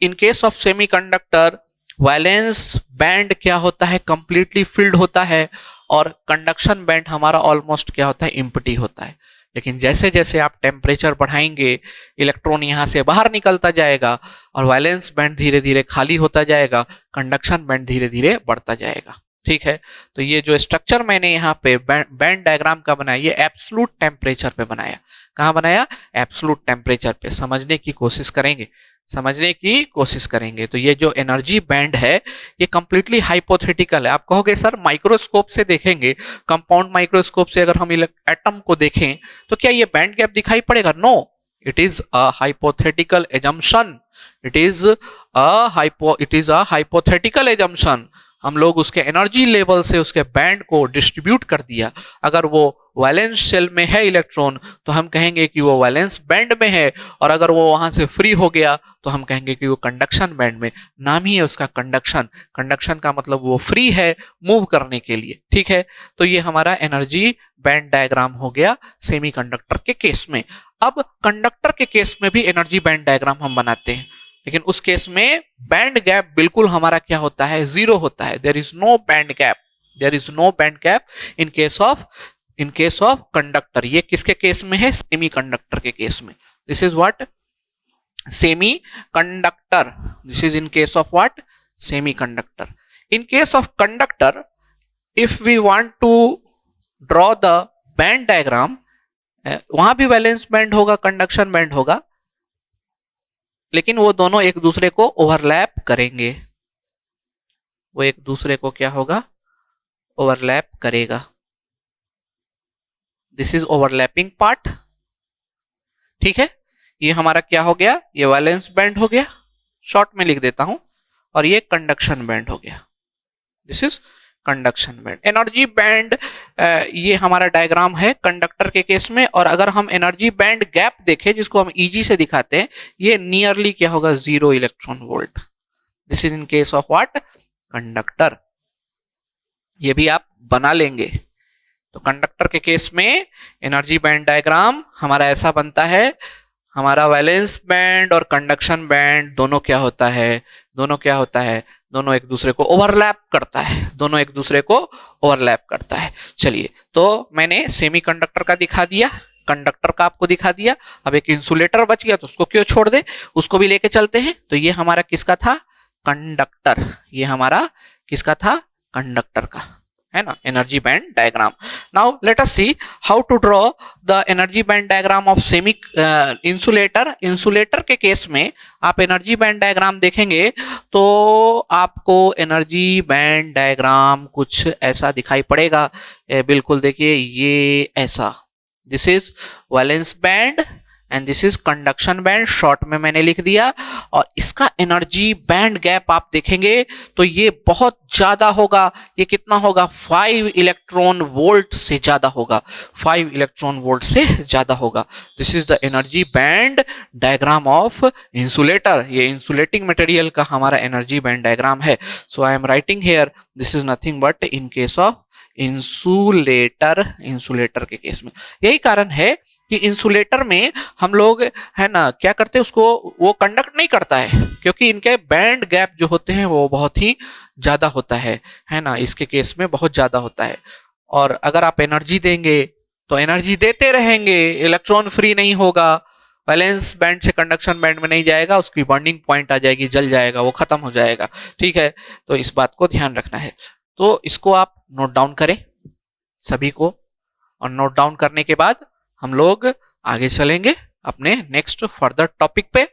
इन case of semiconductor valence band क्या होता है कंप्लीटली फिल्ड होता है, और कंडक्शन बैंड हमारा ऑलमोस्ट क्या होता है एम्प्टी होता है। लेकिन जैसे जैसे आप टेम्परेचर बढ़ाएंगे, इलेक्ट्रॉन यहां से बाहर निकलता जाएगा और वैलेंस बैंड धीरे धीरे खाली होता जाएगा, कंडक्शन बैंड धीरे धीरे बढ़ता जाएगा। ठीक है, तो ये जो स्ट्रक्चर मैंने यहाँ पे बैंड डायग्राम का बनाया, ये एब्सोल्यूट टेम्परेचर पे बनाया। कहाँ बनाया, एब्सोल्यूट टेम्परेचर पे। समझने की कोशिश करेंगे। तो ये जो एनर्जी बैंड है ये कंप्लीटली हाइपोथेटिकल है। आप कहोगे सर माइक्रोस्कोप से देखेंगे, कंपाउंड माइक्रोस्कोप से अगर हम एटम को देखें तो क्या ये बैंड गैप दिखाई पड़ेगा? No, it is a hypothetical assumption. It is a hypothetical assumption. हम लोग उसके एनर्जी लेवल से उसके बैंड को डिस्ट्रीब्यूट कर दिया। अगर वो वैलेंस शेल में है इलेक्ट्रॉन तो हम कहेंगे कि वो वैलेंस बैंड में है, और अगर वो वहां से फ्री हो गया तो हम कहेंगे कि वो कंडक्शन बैंड में। नाम ही है उसका कंडक्शन का मतलब वो फ्री है मूव करने के लिए। ठीक है, तो ये हमारा एनर्जी बैंड डायग्राम हो गया सेमीकंडक्टर के केस में। अब कंडक्टर के केस में भी एनर्जी बैंड डायग्राम हम बनाते हैं, लेकिन उस केस में बैंड गैप बिल्कुल हमारा क्या होता है, जीरो होता है। There is no band gap in case of conductor. ये किसके केस में है, सेमीकंडक्टर के केस में। This is what semiconductor, this is in case of what semiconductor. In case of conductor if we want to draw the band diagram, वहां भी valence band होगा, conduction band होगा, लेकिन वो दोनों एक दूसरे को ओवरलैप करेंगे। वो एक दूसरे को क्या होगा, ओवरलैप करेगा। This is overlapping part. ठीक है, ये हमारा क्या हो गया, ये वैलेंस बैंड हो गया, शॉर्ट में लिख देता हूं, और ये कंडक्शन बैंड हो गया। This is conduction band. Energy band ये हमारा डायग्राम है कंडक्टर के केस में। और अगर हम एनर्जी बैंड गैप देखें, जिसको हम ईजी से दिखाते हैं, ये नियरली क्या होगा 0 electron volt. This is in case of what conductor. ये भी आप बना लेंगे। तो कंडक्टर के केस में एनर्जी बैंड डायग्राम हमारा ऐसा बनता है, हमारा वैलेंस बैंड और कंडक्शन बैंड दोनों क्या होता है, दोनों एक दूसरे को ओवरलैप करता है। चलिए, तो मैंने सेमीकंडक्टर का दिखा दिया, कंडक्टर का आपको दिखा दिया। अब एक इंसुलेटर बच गया, तो उसको क्यों छोड़ दे, उसको भी लेके चलते हैं। तो ये हमारा किसका था, कंडक्टर। ये हमारा किसका था, कंडक्टर का, है ना, energy band diagram. Now let us see how to draw the energy band diagram of semi insulator. Insulator के केस में आप एनर्जी बैंड डायग्राम देखेंगे तो आपको एनर्जी बैंड डायग्राम कुछ ऐसा दिखाई पड़ेगा। बिल्कुल देखिए, ये ऐसा this is valence band and this is conduction band, short में मैंने लिख दिया। और इसका एनर्जी बैंड गैप आप देखेंगे तो ये बहुत ज्यादा होगा। ये कितना होगा? 5 इलेक्ट्रॉन वोल्ट से ज्यादा होगा, 5 इलेक्ट्रॉन वोल्ट से ज्यादा होगा। This is the energy band diagram of insulator. ये इंसुलेटिंग मटेरियल का हमारा एनर्जी बैंड डायग्राम है। So I am writing here this is nothing but in case of insulator, insulator के केस में यही कारण है कि इंसुलेटर में हम लोग है ना क्या करते हैं, उसको वो कंडक्ट नहीं करता है क्योंकि इनके बैंड गैप जो होते हैं वो बहुत ही ज्यादा होता है ना, इसके केस में बहुत ज्यादा होता है। और अगर आप एनर्जी देंगे तो एनर्जी देते रहेंगे, इलेक्ट्रॉन फ्री नहीं होगा, वैलेंस बैंड से कंडक्शन बैंड में नहीं जाएगा, उसकी बॉन्डिंग पॉइंट आ जाएगी, जल जाएगा, वो खत्म हो जाएगा। ठीक है, तो इस बात को ध्यान रखना है। तो इसको आप नोट डाउन करें सभी को, और नोट डाउन करने के बाद हम लोग आगे चलेंगे अपने नेक्स्ट फर्दर टॉपिक पे,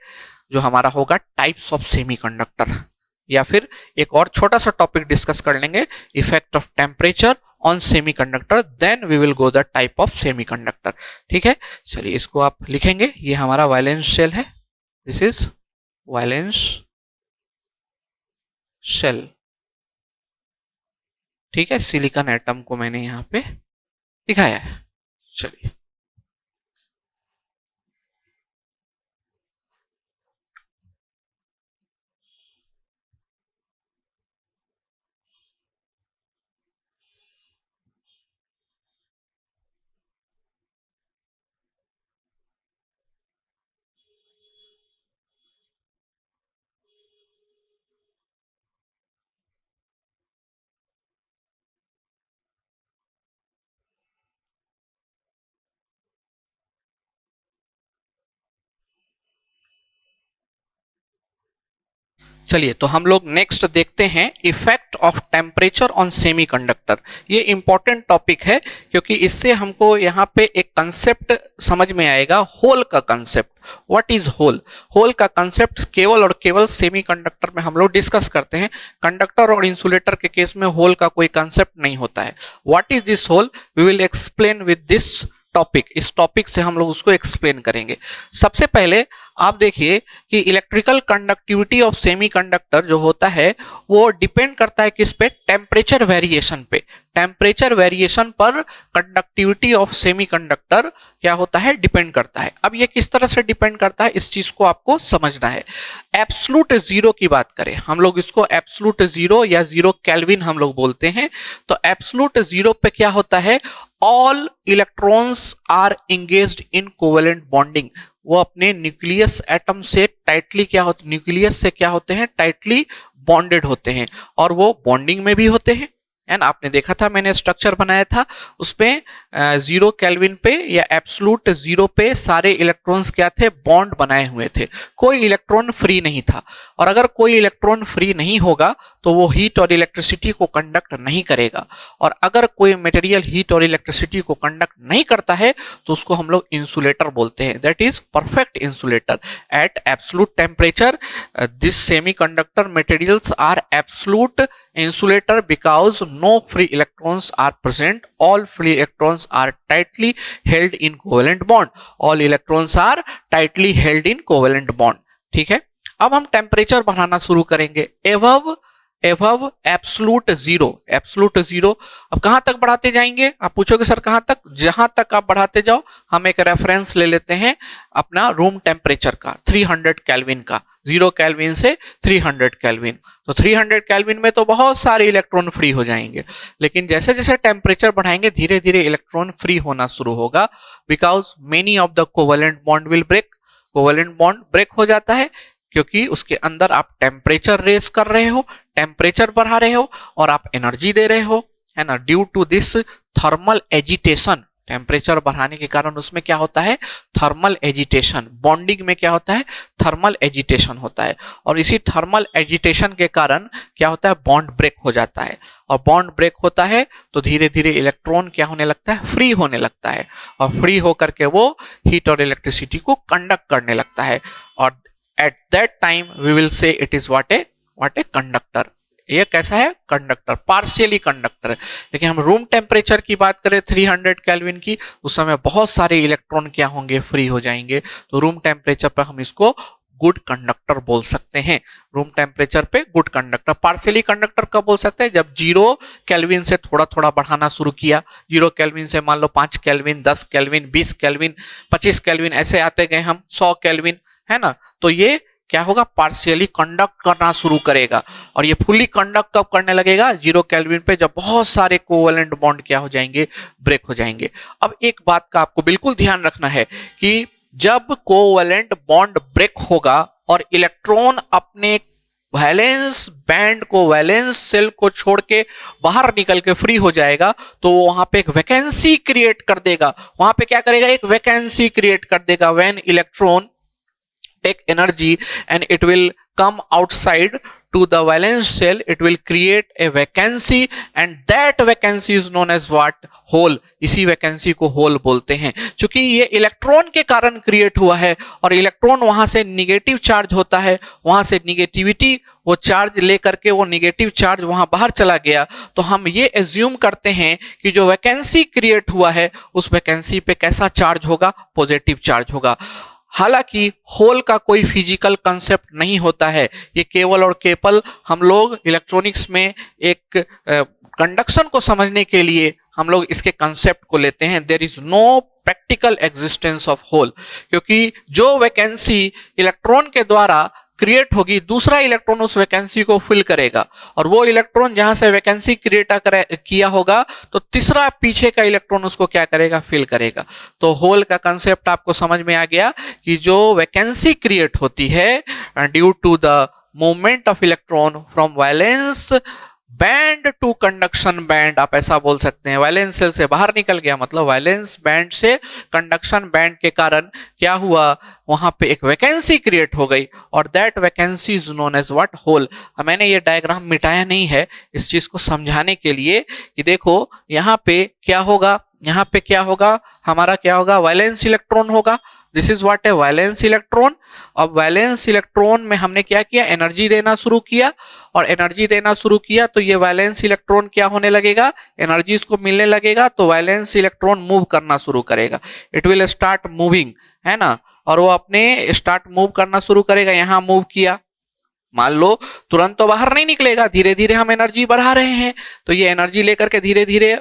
जो हमारा होगा टाइप्स ऑफ सेमीकंडक्टर, या फिर एक और छोटा सा टॉपिक डिस्कस कर लेंगे, effect of temperature on semiconductor, then we will go the type of semiconductor. ठीक है, चलिए इसको आप लिखेंगे। ये हमारा वैलेंस शेल है, दिस इज वैलेंस शेल। ठीक है, सिलिकॉन एटम को मैंने यहाँ पे दिखाया है। चलिए चलिए तो हम लोग नेक्स्ट देखते हैं effect of temperature on semiconductor. ये इंपॉर्टेंट टॉपिक है क्योंकि इससे हमको यहाँ पे एक कंसेप्ट समझ में आएगा, होल का concept. What is hole? Hole का कंसेप्ट केवल और केवल सेमीकंडक्टर में हम लोग डिस्कस करते हैं। कंडक्टर और इंसुलेटर के केस में होल का कोई कंसेप्ट नहीं होता है। What is this hole? We will explain with this topic. इस टॉपिक से हम लोग उसको एक्सप्लेन करेंगे। सबसे पहले आप देखिए कि इलेक्ट्रिकल कंडक्टिविटी ऑफ सेमीकंडक्टर जो होता है वो डिपेंड करता है किस पे? टेम्परेचर वेरिएशन पे। टेम्परेचर वेरिएशन पर कंडक्टिविटी ऑफ सेमीकंडक्टर क्या होता है? डिपेंड करता है। अब ये किस तरह से डिपेंड करता है, इस चीज को आपको समझना है। एब्सोल्यूट जीरो की बात करें हम लोग, इसको एब्सोल्यूट जीरो या जीरो केल्विन हम लोग बोलते हैं। तो एब्सोल्यूट जीरो पे क्या होता है? All electrons are engaged in covalent bonding. वो अपने न्यूक्लियस एटम से टाइटली क्या होते, न्यूक्लियस से क्या होते हैं? टाइटली बॉन्डेड होते हैं, और वो बॉन्डिंग में भी होते हैं। एंड आपने देखा था, मैंने स्ट्रक्चर बनाया था उसपे जीरो केल्विन पे या एब्सोल्यूट जीरो पे सारे इलेक्ट्रॉन्स क्या थे? बॉन्ड बनाए हुए थे, कोई इलेक्ट्रॉन फ्री नहीं था। और अगर कोई इलेक्ट्रॉन फ्री नहीं होगा तो वो हीट और इलेक्ट्रिसिटी को कंडक्ट नहीं करेगा। और अगर कोई मटेरियल हीट और इलेक्ट्रिसिटी को कंडक्ट नहीं करता है तो उसको हम लोग इंसुलेटर बोलते हैं। That is perfect insulator at absolute temperature. This semiconductor materials are absolute insulator because no free electrons are present. All free electrons are tightly held in covalent bond. All electrons are tightly held in covalent bond. ठीक है, अब हम temperature बढ़ाना शुरू करेंगे above absolute zero. Absolute zero अब कहां तक बढ़ाते जाएंगे? आप पूछोगे सर कहां तक? जहां तक आप बढ़ाते जाओ। हम एक रेफरेंस ले लेते हैं अपना रूम टेम्परेचर का, 300 केल्विन का। 0 केल्विन से 300 केल्विन, तो 300 केल्विन में तो बहुत सारे इलेक्ट्रॉन फ्री हो जाएंगे। लेकिन जैसे जैसे टेम्परेचर बढ़ाएंगे धीरे धीरे इलेक्ट्रॉन फ्री होना शुरू होगा, because many of the covalent bond will break. Covalent bond break हो जाता है क्योंकि उसके अंदर आप टेम्परेचर रेस कर रहे हो, टेम्परेचर बढ़ा रहे हो और आप एनर्जी दे रहे हो, है ना। Due to this thermal agitation, temperature बढ़ाने के कारण उसमें क्या होता है? Thermal agitation. बॉन्डिंग में क्या होता है? थर्मल एजिटेशन होता है। और इसी थर्मल एजिटेशन के कारण क्या होता है? बॉन्ड ब्रेक हो जाता है। और बॉन्ड ब्रेक होता है तो धीरे धीरे इलेक्ट्रॉन क्या होने लगता है? फ्री होने लगता है। और फ्री होकर के वो हीट और इलेक्ट्रिसिटी को कंडक्ट करने लगता है। और at that time we will say it is what a conductor। ये कैसा है, कंडक्टर, पार्शियली कंडक्टर है। लेकिन हम रूम टेम्परेचर की बात करें 300 केल्विन की, उस समय बहुत सारे इलेक्ट्रॉन क्या होंगे, फ्री हो जाएंगे। तो रूम टेम्परेचर पर हम इसको गुड कंडक्टर बोल सकते हैं। रूम टेम्परेचर पे गुड कंडक्टर। पार्शियली कंडक्टर कब बोल सकते हैं, जब 0 केल्विन से थोड़ा थोड़ा बढ़ाना शुरू किया। 0 केल्विन से मान लो 5 केल्विन, 10 केल्विन, 20 केल्विन, 25 केल्विन, ऐसे आते गए हम 100 केल्विन, है ना। तो ये क्या होगा, पार्शियली कंडक्ट करना शुरू करेगा। और ये फुली कंडक्ट कब करने लगेगा, 0 केल्विन पे, जब बहुत सारे कोवेलेंट बॉन्ड क्या हो जाएंगे, ब्रेक हो जाएंगे। अब एक बात का आपको बिल्कुल ध्यान रखना है कि जब कोवेलेंट बॉन्ड ब्रेक होगा और इलेक्ट्रॉन अपने वैलेंस बैंड को, वैलेंस सेल को छोड़ के बाहर निकल के फ्री हो जाएगा, तो वहां पे एक वैकेंसी क्रिएट कर देगा। वहां पे क्या करेगा, एक वैकेंसी क्रिएट कर देगा। When electron take energy and it will come outside to the valence shell, it will create a vacancy and that vacancy is known as what, hole। इसी वैकेंसी को होल बोलते हैं। क्योंकि ये इलेक्ट्रॉन के कारण क्रिएट हुआ है और इलेक्ट्रॉन वहां से निगेटिव चार्ज होता है, वहां से निगेटिविटी वो चार्ज लेकर के वो निगेटिव चार्ज वहां बाहर चला गया। तो हम ये एज्यूम करते हैं कि जो वैकेंसी क्रिएट हुआ है उस वैकेंसी पे कैसा चार्ज होगा, पॉजिटिव चार्ज होगा। हालांकि होल का कोई फिजिकल कंसेप्ट नहीं होता है, ये केवल और केवल हम लोग इलेक्ट्रॉनिक्स में एक कंडक्शन को समझने के लिए हम लोग इसके कंसेप्ट को लेते हैं। There is no practical existence of hole, क्योंकि जो वैकेंसी इलेक्ट्रॉन के द्वारा क्रिएट होगी, दूसरा इलेक्ट्रॉन उस वैकेंसी को फिल करेगा और वो इलेक्ट्रॉन जहां से वैकेंसी क्रिएट किया होगा तो तीसरा पीछे का इलेक्ट्रॉन उसको क्या करेगा, फिल करेगा। तो होल का कंसेप्ट आपको समझ में आ गया कि जो वैकेंसी क्रिएट होती है due to the movement of electron from valence band to conduction band, आप ऐसा बोल सकते हैं। वैलेंस सेल से बाहर निकल गया, मतलब वैलेंस बैंड से कंडक्शन बैंड के कारण क्या हुआ, वहां पे एक वैकेंसी क्रिएट हो गई और that vacancy is known as what, hole. मैंने ये डायग्राम मिटाया नहीं है इस चीज को समझाने के लिए कि देखो यहाँ पे क्या होगा, यहाँ पे क्या होगा, हमारा क्या होगा, वैलेंस इलेक्ट्रॉन होगा। दिस इज व्हाट है, वैलेंस इलेक्ट्रॉन। अब वैलेंस इलेक्ट्रॉन में हमने क्या किया, एनर्जी देना शुरू किया और एनर्जी देना शुरू किया तो ये वैलेंस इलेक्ट्रॉन क्या होने लगेगा, एनर्जी इसको मिलने लगेगा तो वैलेंस इलेक्ट्रॉन मूव करना शुरू करेगा। इट विल स्टार्ट मूविंग, है ना, और वो अपने स्टार्ट मूव करना शुरू करेगा। यहाँ मूव किया, मान लो तुरंत तो बाहर नहीं निकलेगा, धीरे धीरे हम एनर्जी बढ़ा रहे हैं तो ये एनर्जी लेकर के धीरे धीरे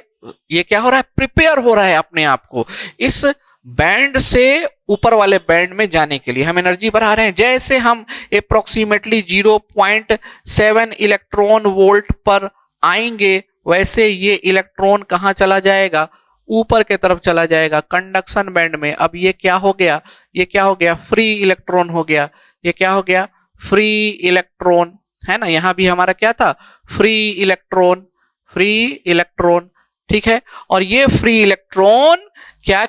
ये क्या हो रहा है, प्रिपेयर हो रहा है अपने आप को इस बैंड से ऊपर वाले बैंड में जाने के लिए हम एनर्जी बढ़ा रहे हैं। जैसे हम अप्रोक्सीमेटली 0.7 इलेक्ट्रॉन वोल्ट पर आएंगे वैसे ये इलेक्ट्रॉन कहाँ चला जाएगा, ऊपर के तरफ चला जाएगा कंडक्शन बैंड में। अब ये क्या हो गया, ये क्या हो गया, फ्री इलेक्ट्रॉन हो गया। ये क्या हो गया, फ्री इलेक्ट्रॉन, है ना। यहां भी हमारा क्या था, फ्री इलेक्ट्रॉन, फ्री इलेक्ट्रॉन, ठीक है। और ये फ्री इलेक्ट्रॉन क्या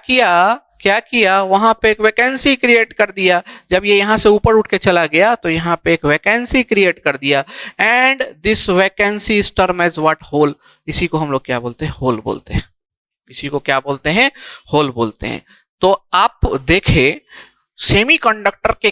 किया, वहां पे एक वैकेंसी क्रिएट कर दिया। जब ये यहां से ऊपर उठ के चला गया तो यहां पे एक वैकेंसी क्रिएट कर दिया and this vacancy is term as what, hole. इसी को हम लोग क्या बोलते हैं, होल बोलते हैं। इसी को क्या बोलते हैं, होल बोलते हैं। तो आप देखें सेमीकंडक्टर के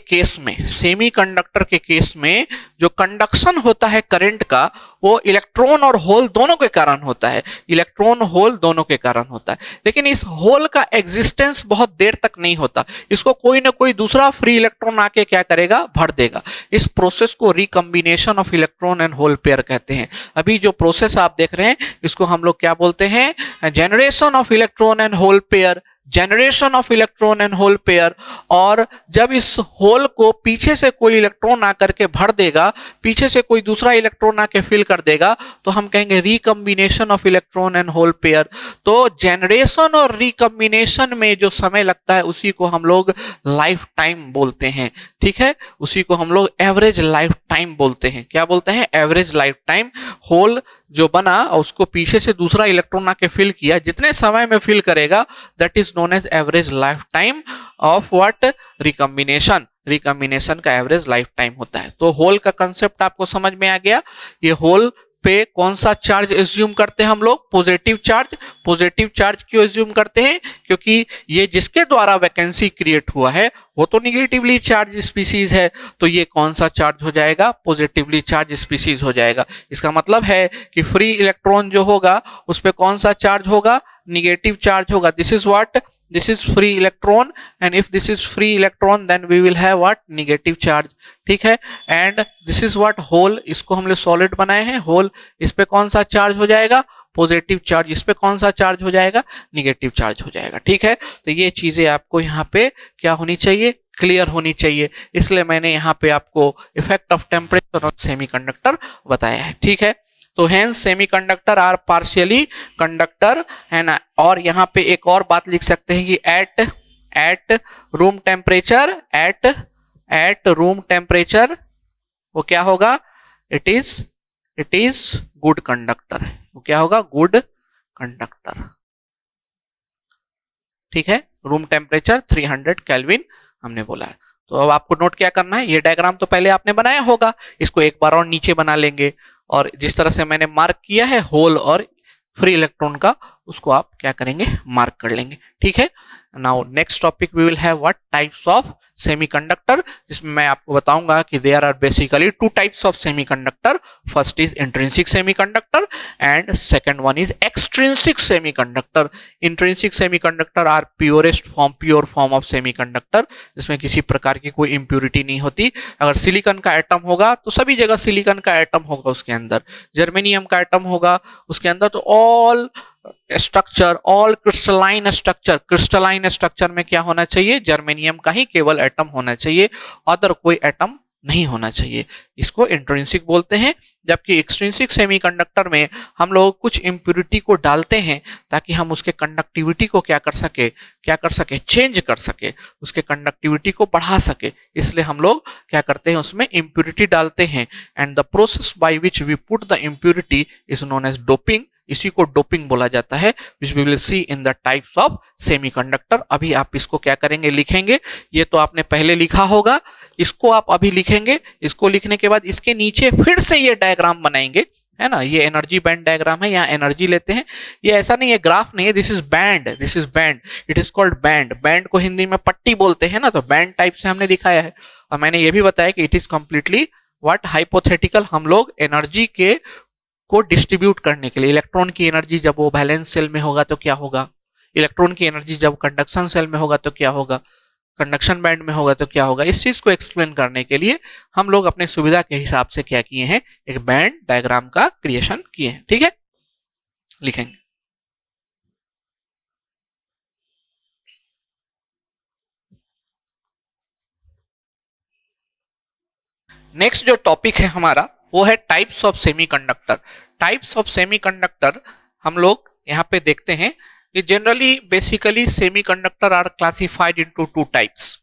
केस में जो कंडक्शन होता है करंट का वो इलेक्ट्रॉन और होल दोनों के कारण होता है, इलेक्ट्रॉन होल दोनों के कारण होता है। लेकिन इस होल का एग्जिस्टेंस बहुत देर तक नहीं होता, इसको कोई ना कोई दूसरा फ्री इलेक्ट्रॉन आके क्या करेगा, भर देगा। इस प्रोसेस को recombination of electron and hole pair कहते हैं। अभी जो प्रोसेस आप देख रहे हैं इसको हम लोग क्या बोलते हैं, generation of electron and hole pair, generation of electron and hole pair. और जब इस होल को पीछे से कोई इलेक्ट्रॉन आकर के भर देगा, पीछे से कोई दूसरा इलेक्ट्रॉन आके फिल कर देगा तो हम कहेंगे recombination of electron and hole pair. तो जनरेशन और रिकम्बिनेशन में जो समय लगता है उसी को हम लोग लाइफ टाइम बोलते हैं, ठीक है। उसी को हम लोग एवरेज लाइफ टाइम बोलते हैं। क्या बोलते हैं, एवरेज लाइफ टाइम। होल जो बना और उसको पीछे से दूसरा इलेक्ट्रॉन आके फिल किया, जितने समय में फिल करेगा that is known as average life time of what, recombination. Recombination का एवरेज लाइफ टाइम होता है। तो होल का कंसेप्ट आपको समझ में आ गया। ये होल पे कौन सा चार्ज एज्यूम करते हैं हम लोग? Positive charge. पॉजिटिव चार्ज क्यों एज्यूम करते हैं? क्योंकि ये जिसके द्वारा वैकेंसी क्रिएट हुआ है वो तो निगेटिवली चार्ज स्पीसीज है, तो ये कौन सा चार्ज हो जाएगा? पॉजिटिवली चार्ज स्पीसीज हो जाएगा। इसका मतलब है कि फ्री इलेक्ट्रॉन जो होगा उस पे कौन सा चार्ज होगा? निगेटिव चार्ज होगा। This is what? This is free electron, and if this is free electron then we will have what? Negative charge। ठीक है, and this is what? Hole. इसको हमने सॉलिड बनाए हैं होल, इस पे कौन सा चार्ज हो जाएगा? Positive charge. इस पे कौन सा चार्ज हो जाएगा? निगेटिव चार्ज हो जाएगा। ठीक है, तो ये चीजें आपको यहाँ पे क्या होनी चाहिए? क्लियर होनी चाहिए। इसलिए मैंने यहाँ पे आपको effect of temperature on semiconductor बताया है। ठीक है, तो hence semiconductor are partially conductor है ना। और यहाँ पे एक और बात लिख सकते हैं कि at room temperature, at room temperature वो क्या होगा? It is good conductor. वो क्या होगा? Good conductor. ठीक है, रूम टेम्परेचर 300 केल्विन हमने बोला है। तो अब आपको नोट क्या करना है? ये डायग्राम तो पहले आपने बनाया होगा, इसको एक बार और नीचे बना लेंगे, और जिस तरह से मैंने मार्क किया है होल और फ्री इलेक्ट्रॉन का, उसको आप क्या करेंगे? मार्क कर लेंगे। ठीक है, now next topic we will have what? Types of semiconductor, जिसमें मैं आपको बताऊंगा कि there are basically two types of semiconductor. First is intrinsic semiconductor and second one is extrinsic semiconductor. Intrinsic semiconductor are pure form of semiconductor, जिसमें किसी प्रकार की कोई इंप्योरिटी नहीं होती। अगर सिलिकॉन का एटम होगा तो सभी जगह सिलिकॉन का एटम होगा उसके अंदर, जर्मेनियम का एटम होगा उसके अंदर, तो all structure, all crystalline structure, crystalline structure में क्या होना चाहिए? जर्मेनियम का ही केवल एटम होना चाहिए, अदर कोई एटम नहीं होना चाहिए। इसको इंट्रिंसिक बोलते हैं। जबकि एक्सट्रिंसिक सेमीकंडक्टर में हम लोग कुछ इंप्योरिटी को डालते हैं ताकि हम उसके कंडक्टिविटी को क्या कर सके? चेंज कर सके, उसके कंडक्टिविटी को बढ़ा सके। इसलिए हम लोग क्या करते हैं? उसमें इंप्योरिटी डालते हैं, and the process by which we put the impurity is known as doping. इसी को डोपिंग बोला जाता है, which we will see in the types of semiconductor। अभी आप इसको क्या करेंगे? लिखेंगे। ये तो आपने पहले लिखा होगा, इसको आप अभी लिखेंगे। इसको लिखने के बाद इसके नीचे फिर से ये डायग्राम बनाएंगे, है ना। ये एनर्जी बैंड डायग्राम है, यहाँ एनर्जी लेते हैं। ये ऐसा नहीं है, ग्राफ नहीं है, this is band, this is band, it is called band. Band को हिंदी में पट्टी बोलते हैं ना, तो बैंड टाइप से हमने दिखाया है। और मैंने ये भी बताया कि it is completely what? Hypothetical. हम लोग एनर्जी को डिस्ट्रीब्यूट करने के लिए, इलेक्ट्रॉन की एनर्जी जब वो वैलेंस सेल में होगा तो क्या होगा, इलेक्ट्रॉन की एनर्जी जब कंडक्शन सेल में होगा तो क्या होगा, कंडक्शन बैंड में होगा तो क्या होगा, इस चीज को एक्सप्लेन करने के लिए हम लोग अपने सुविधा के हिसाब से क्या किए हैं? एक बैंड डायग्राम का क्रिएशन किए हैं। ठीक है, लिखेंगे। नेक्स्ट जो टॉपिक है हमारा वो है types of semiconductor. Types of semiconductor हम लोग यहाँ पे देखते हैं कि generally basically semiconductor are classified into two types.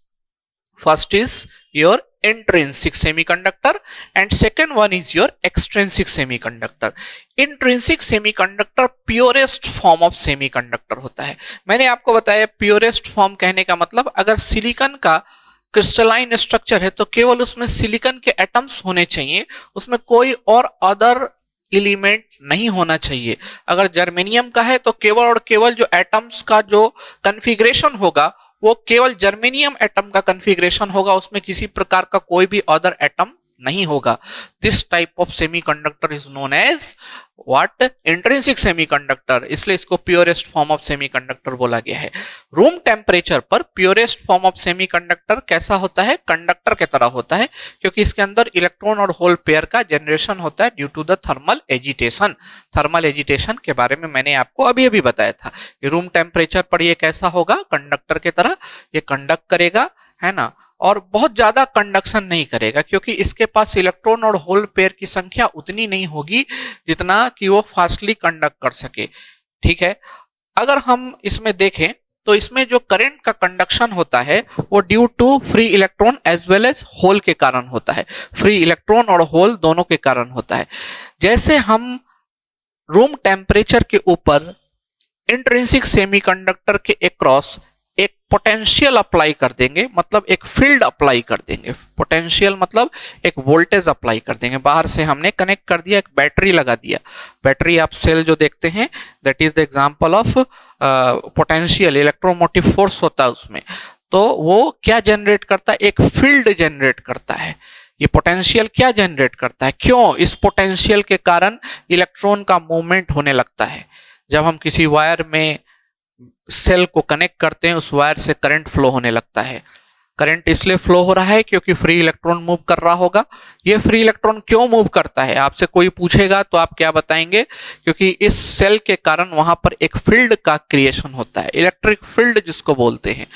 First is your intrinsic semiconductor and second one is your extrinsic semiconductor। intrinsic semiconductor purest form of semiconductor होता है। मैंने आपको बताया purest form कहने का मतलब अगर सिलिकॉन का क्रिस्टलाइन स्ट्रक्चर है तो केवल उसमें सिलिकॉन के एटम्स होने चाहिए, उसमें कोई और अदर एलिमेंट नहीं होना चाहिए। अगर जर्मेनियम का है तो केवल और केवल जो एटम्स का जो कन्फिग्रेशन होगा वो केवल जर्मेनियम एटम का कन्फिग्रेशन होगा, उसमें किसी प्रकार का कोई भी अदर एटम नहीं होगा। This type of semiconductor is known as what? Intrinsic semiconductor. इसलिए इसको प्योरेस्ट फॉर्म ऑफ सेमीकंडक्टर बोला गया है। रूम टेम्परेचर पर प्योरेस्ट फॉर्म ऑफ सेमीकंडक्टर कैसा होता है? कंडक्टर की तरह होता है, क्योंकि इसके अंदर इलेक्ट्रॉन और होल पेयर का जनरेशन होता है due to the thermal agitation. Thermal agitation के बारे में मैंने आपको अभी अभी बताया था कि रूम टेम्परेचर पर ये कैसा होगा? कंडक्टर की तरह ये कंडक्ट करेगा, है ना, और बहुत ज्यादा कंडक्शन नहीं करेगा क्योंकि इसके पास इलेक्ट्रॉन और होल पेयर की संख्या उतनी नहीं होगी जितना कि वो फास्टली कंडक्ट कर सके। ठीक है, अगर हम इसमें देखें तो इसमें जो करंट का कंडक्शन होता है वो due to free electron as well as hole के कारण होता है। फ्री इलेक्ट्रॉन और होल दोनों के कारण होता है। जैसे हम रूम टेम्परेचर के ऊपर इंट्रिंसिक सेमीकंडक्टर के अक्रॉस एक पोटेंशियल अप्लाई कर देंगे, मतलब एक फील्ड अप्लाई कर देंगे। पोटेंशियल मतलब एक वोल्टेज अप्लाई कर देंगे। बाहर से हमने कनेक्ट कर दिया, एक बैटरी लगा दिया। बैटरी आप सेल जो देखते हैं, that is the example of potential, electromotive force होता है उसमें। तो वो क्या जनरेट करता है? एक फील्ड जनरेट करता है। ये पोटेंशियल क्या जनरेट करता है? क्यों? इस पोटेंशियल के कारण इलेक्ट्रॉन का मूवमेंट होने लगता है। जब हम किसी वायर में सेल को कनेक्ट करते हैं, उस वायर से करंट फ्लो होने लगता है। करंट इसलिए फ्लो हो रहा है क्योंकि फ्री इलेक्ट्रॉन मूव कर रहा होगा। ये फ्री इलेक्ट्रॉन क्यों मूव करता है, आपसे कोई पूछेगा तो आप क्या बताएंगे? क्योंकि इस सेल के कारण वहां पर एक फील्ड का क्रिएशन होता है, इलेक्ट्रिक फील्ड जिसको बोलते हैं।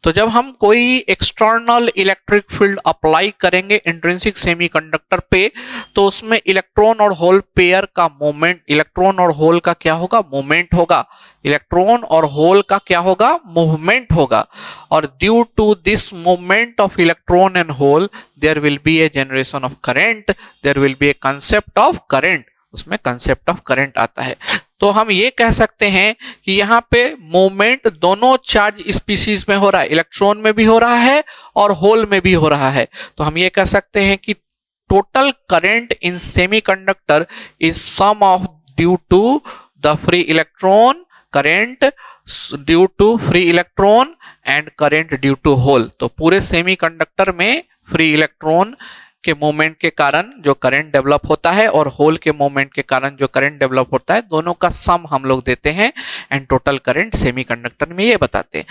तो जब हम कोई एक्सटर्नल इलेक्ट्रिक फील्ड अप्लाई करेंगे इंट्रिंसिक सेमीकंडक्टर पे, तो उसमें इलेक्ट्रॉन और होल पेयर का मूवमेंट, इलेक्ट्रॉन और होल का क्या होगा? मूवमेंट होगा। इलेक्ट्रॉन और होल का क्या होगा? मूवमेंट होगा। और due to this movement of electron and hole there will be a generation of current, there will be a concept of current. उसमें कंसेप्ट ऑफ करंट आता है। तो हम ये कह सकते हैं कि यहाँ पे मूवमेंट दोनों चार्ज स्पीसीज में हो रहा है, इलेक्ट्रॉन में भी हो रहा है और होल में भी हो रहा है। तो हम ये कह सकते हैं कि total current in semiconductor is sum of due to the free electron current due to free electron and current due to hole. तो पूरे सेमीकंडक्टर में फ्री इलेक्ट्रॉन के मूवमेंट के कारण जो करंट डेवलप होता है और होल के मूवमेंट के कारण जो करंट डेवलप होता है, दोनों का सम हम लोग देते हैं एंड टोटल करंट सेमीकंडक्टर में ये बताते हैं।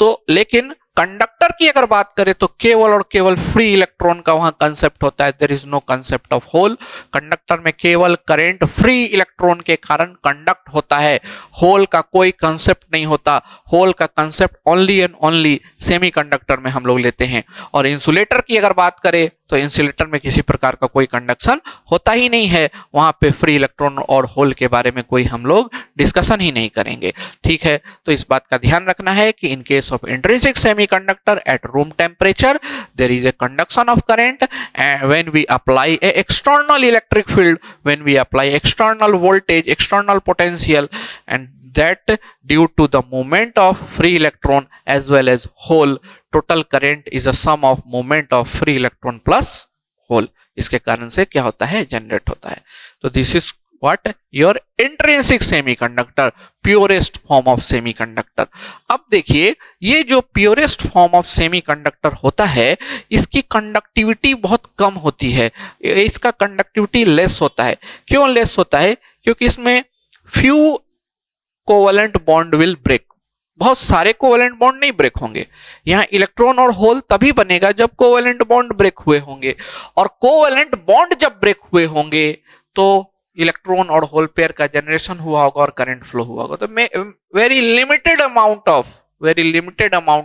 तो लेकिन कंडक्टर की अगर बात करें तो केवल और केवल फ्री इलेक्ट्रॉन का वहां कंसेप्ट होता है, there is no concept of hole. Conductor में केवल करंट फ्री इलेक्ट्रॉन के कारण कंडक्ट होता है, होल का कोई कंसेप्ट नहीं होता। होल का concept only and only semiconductor में हम लोग लेते हैं। और इंसुलेटर की अगर बात करें तो इंसुलेटर में किसी प्रकार का कोई कंडक्शन होता ही नहीं है, वहां पे फ्री इलेक्ट्रॉन और होल के बारे में कोई हम लोग डिस्कशन ही नहीं करेंगे। ठीक है, तो इस बात का ध्यान रखना है कि इन case of intrinsic semiconductor at room temperature there is a conduction of current, and when we apply a external electric field, when we apply external voltage, external potential, and that due to the movement of free electron as well as hole, total current is a sum of movement of free electron plus hole। इसके कारण से क्या होता है? Generate होता है। तो this is what your intrinsic semiconductor, purest form of semiconductor। अब देखिए, ये जो purest form of semiconductor होता है, इसकी कंडक्टिविटी बहुत कम होती है, इसका कंडक्टिविटी लेस होता है। क्यों लेस होता है? क्योंकि इसमें few covalent bond will break, बहुत सारे कोवेलेंट बॉन्ड नहीं ब्रेक होंगे। यहाँ इलेक्ट्रॉन और होल तभी बनेगा जब कोवेलेंट बॉन्ड ब्रेक हुए होंगे, और कोवेलेंट बॉन्ड जब ब्रेक हुए होंगे तो इलेक्ट्रॉन और होल पेयर का जनरेशन हुआ होगा और करंट फ्लो हुआ होगा। तो very limited amount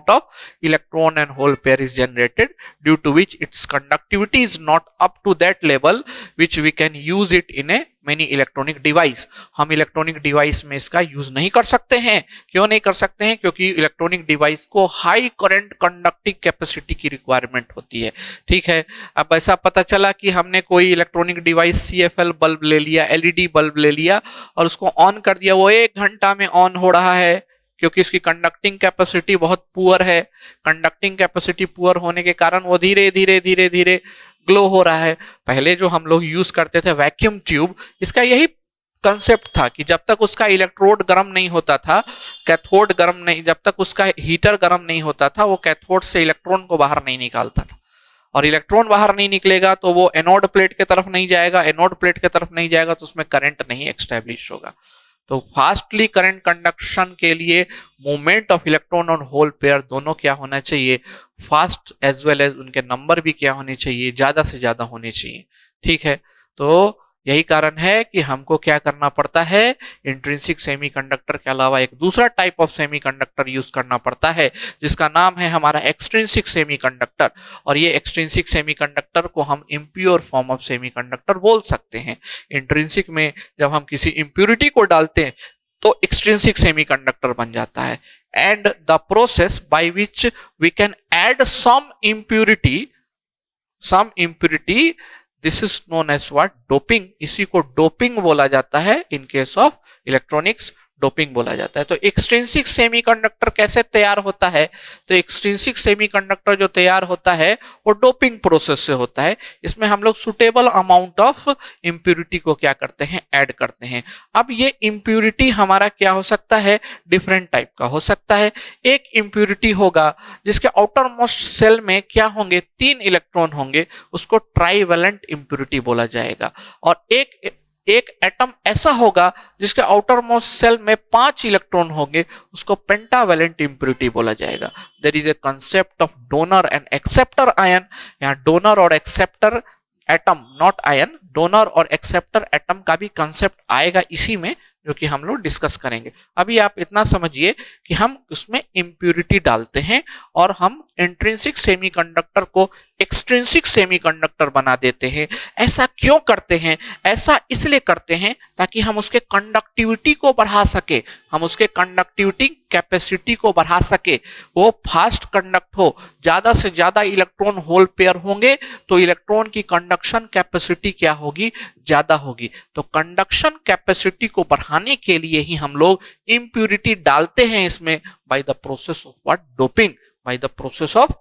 of electron and hole pair is generated, due to which its conductivity is not up to that level which we can use it in a many electronic device. हम electronic device में इसका use नहीं कर सकते हैं। क्यों नहीं कर सकते हैं? क्योंकि इलेक्ट्रॉनिक डिवाइस को हाई करंट कंडक्टिंग कैपेसिटी की रिक्वायरमेंट होती है। ठीक है, अब ऐसा पता चला कि हमने कोई इलेक्ट्रॉनिक डिवाइस CFL बल्ब ले लिया, LED बल्ब ले लिया और उसको ऑन कर दिया, वो 1 घंटा में ऑन हो रहा है क्योंकि इसकी कंडक्टिंग कैपेसिटी बहुत पुअर है। कंडक्टिंग कैपेसिटी पुअर होने के कारण वो धीरे धीरे धीरे धीरे ग्लो हो रहा है। पहले जो हम लोग यूज करते थे वैक्यूम ट्यूब, इसका यही कंसेप्ट था कि जब तक उसका इलेक्ट्रोड गर्म नहीं होता था, कैथोड गर्म नहीं, जब तक उसका हीटर गर्म नहीं होता था, वो कैथोड से इलेक्ट्रॉन को बाहर नहीं निकालता था। और इलेक्ट्रॉन बाहर नहीं निकलेगा तो वो एनोड प्लेट की तरफ नहीं जाएगा, एनोड प्लेट की तरफ नहीं जाएगा तो उसमें करंट नहीं एस्टैब्लिश होगा। तो फास्टली करंट कंडक्शन के लिए मूवमेंट ऑफ इलेक्ट्रॉन और होल पेयर दोनों क्या होना चाहिए? फास्ट एज वेल एज उनके नंबर भी क्या होने चाहिए? ज्यादा से ज्यादा होने चाहिए। ठीक है, तो यही कारण है कि हमको क्या करना पड़ता है? इंट्रिंसिक सेमीकंडक्टर के अलावा एक दूसरा टाइप ऑफ सेमीकंडक्टर यूज करना पड़ता है जिसका नाम है हमारा एक्सट्रिंसिक सेमीकंडक्टर। और ये एक्सट्रिंसिक सेमीकंडक्टर को हम इम्प्योर फॉर्म ऑफ सेमीकंडक्टर बोल सकते हैं। इंट्रिंसिक में जब हम किसी इम्प्योरिटी को डालते हैं तो एक्सट्रिंसिक सेमीकंडक्टर बन जाता है। And the process by which we can add some impurity, this is known as what? Doping. इसी को डोपिंग बोला जाता है in case of electronics. Doping बोला जाता है। तो एक्सट्रिंसिक सेमीकंडक्टर कैसे तैयार होता है? तो एक्सट्रिंसिक सेमीकंडक्टर जो तैयार होता है वो डोपिंग प्रोसेस से होता है। इसमें हम लोग सुटेबल अमाउंट ऑफ इंप्यूरिटी को क्या करते हैं, ऐड करते हैं। अब ये इंप्यूरिटी हमारा क्या हो सकता है, डिफरेंट टाइप का हो सकता है। एक इंप्यूरिटी होगा जिसके आउटर मोस्ट सेल में क्या होंगे, 3 इलेक्ट्रॉन होंगे, उसको ट्राइवेलेंट इंप्यूरिटी बोला जाएगा। और एक एटम ऐसा होगा जिसके आउटर मोस्ट सेल में 5 इलेक्ट्रॉन होंगे, उसको पेंटावेलेंट इंप्यूरिटी बोला जाएगा। There is a concept of donor and acceptor ion. यहाँ डोनर और acceptor atom, not ion, donor और एक्सेप्टर एटम का भी कंसेप्ट आएगा इसी में, जो कि हम लोग डिस्कस करेंगे। अभी आप इतना समझिए कि हम उसमें इंप्यूरिटी डालते हैं और हम इंट्रिंसिक सेमीकंडक्टर को एक्सट्रिंसिक सेमीकंडक्टर बना देते हैं। ऐसा क्यों करते हैं? ऐसा इसलिए करते हैं ताकि हम उसके कंडक्टिविटी को बढ़ा सके, हम उसके कंडक्टिविटी कैपेसिटी को बढ़ा सके, वो फास्ट कंडक्ट हो। ज्यादा से ज्यादा इलेक्ट्रॉन होल पेयर होंगे तो इलेक्ट्रॉन की कंडक्शन कैपेसिटी क्या होगी, ज्यादा होगी। तो कंडक्शन कैपेसिटी को बढ़ाने के लिए ही हम लोग इंप्यूरिटी डालते हैं इसमें, by the process of what, doping, by the process of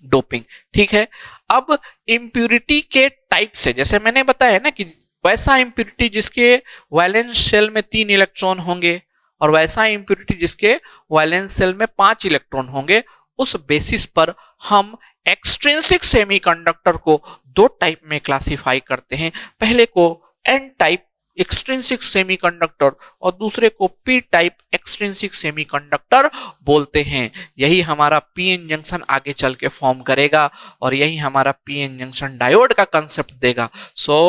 doping. ठीक है। अब इंप्यूरिटी के टाइप से, जैसे मैंने बताया ना कि वैसा इंप्यूरिटी जिसके वैलेंस शेल में 3 इलेक्ट्रॉन होंगे और वैसा इंप्यूरिटी जिसके वैलेंस शेल में 5 इलेक्ट्रॉन होंगे, उस बेसिस पर हम एक्सट्रिंसिक सेमीकंडक्टर को 2 टाइप में क्लासिफाई करते हैं। पहले को एन टाइप एक्सट्रिंसिक सेमीकंडक्टर और दूसरे को पी टाइप एक्सट्रिंसिक सेमीकंडक्टर बोलते हैं। यही हमारा पीएन जंक्शन आगे चल के फॉर्म करेगा और यही हमारा पीएन जंक्शन डायोड का कंसेप्ट देगा। So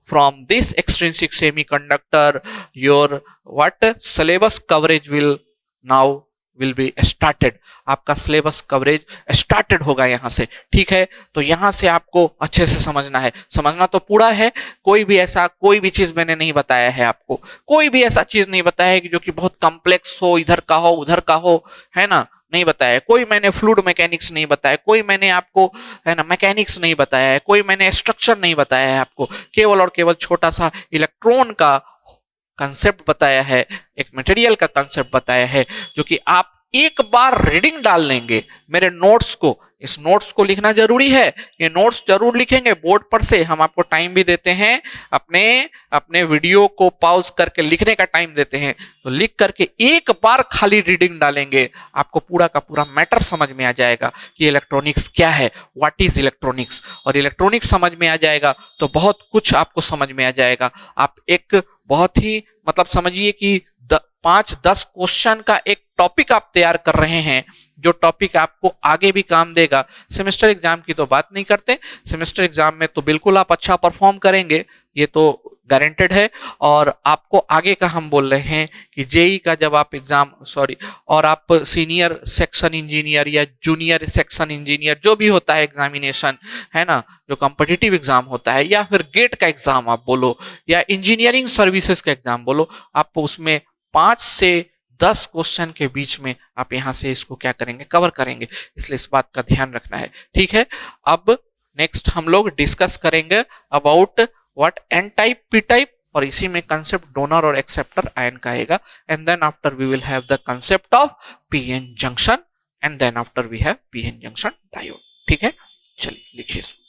from this extrinsic semiconductor your what syllabus coverage will be started. आपका सिलेबस कवरेज स्टार्टेड होगा यहां से। ठीक है। तो यहां से आपको अच्छे से समझना है, समझना तो पूरा है। कोई भी चीज मैंने नहीं बताया है आपको, कोई भी ऐसा चीज नहीं बताया है कि जो कि बहुत कॉम्प्लेक्स हो, इधर का हो उधर का हो, है ना, नहीं बताया है। कोई मैंने फ्लूइड मैकेनिक्स नहीं बताया, कोई मैंने आपको, है ना, मैकेनिक्स नहीं बताया है, कोई मैंने स्ट्रक्चर नहीं बताया है आपको। केवल और केवल छोटा सा इलेक्ट्रॉन का कंसेप्ट बताया है, एक मटेरियल का कंसेप्ट बताया है, जो कि आप एक बार रीडिंग डाल लेंगे मेरे नोट्स को। इस नोट्स को लिखना जरूरी है, ये नोट्स जरूर लिखेंगे बोर्ड पर से। हम आपको टाइम भी देते हैं, अपने वीडियो को पॉज करके लिखने का टाइम देते हैं। तो लिख करके एक बार खाली रीडिंग डालेंगे, आपको पूरा का पूरा मैटर समझ में आ जाएगा कि इलेक्ट्रॉनिक्स क्या है, व्हाट इज इलेक्ट्रॉनिक्स। और इलेक्ट्रॉनिक्स समझ में आ जाएगा तो बहुत कुछ आपको समझ में आ जाएगा। आप एक बहुत ही मतलब समझिए कि 5-10 क्वेश्चन का एक टॉपिक आप तैयार कर रहे हैं, जो टॉपिक आपको आगे भी काम देगा। सेमेस्टर एग्जाम की तो बात नहीं करते, सेमेस्टर एग्जाम में तो बिल्कुल आप अच्छा परफॉर्म करेंगे, ये तो गारंटेड है। और आपको आगे का हम बोल रहे हैं कि जेई का जब आप एग्जाम और आप सीनियर सेक्शन इंजीनियर या जूनियर सेक्शन इंजीनियर जो भी होता है एग्जामिनेशन, है ना, जो कॉम्पिटिटिव एग्जाम होता है, या फिर गेट का एग्जाम आप बोलो या इंजीनियरिंग सर्विसेज का एग्जाम बोलो, आप उसमें 5 से 10 क्वेश्चन के बीच में आप यहां से इसको क्या करेंगे, कवर करेंगे। इसलिए इस बात का ध्यान रखना है। ठीक है। अब नेक्स्ट हम लोग डिस्कस करेंगे about what n type, p type, और इसी में कंसेप्ट डोनर और एक्सेप्टर आयन का आएगा। And then after we will have the concept of PN junction, and then after we have PN junction diode. ठीक है। चलिए लिखिए इसको।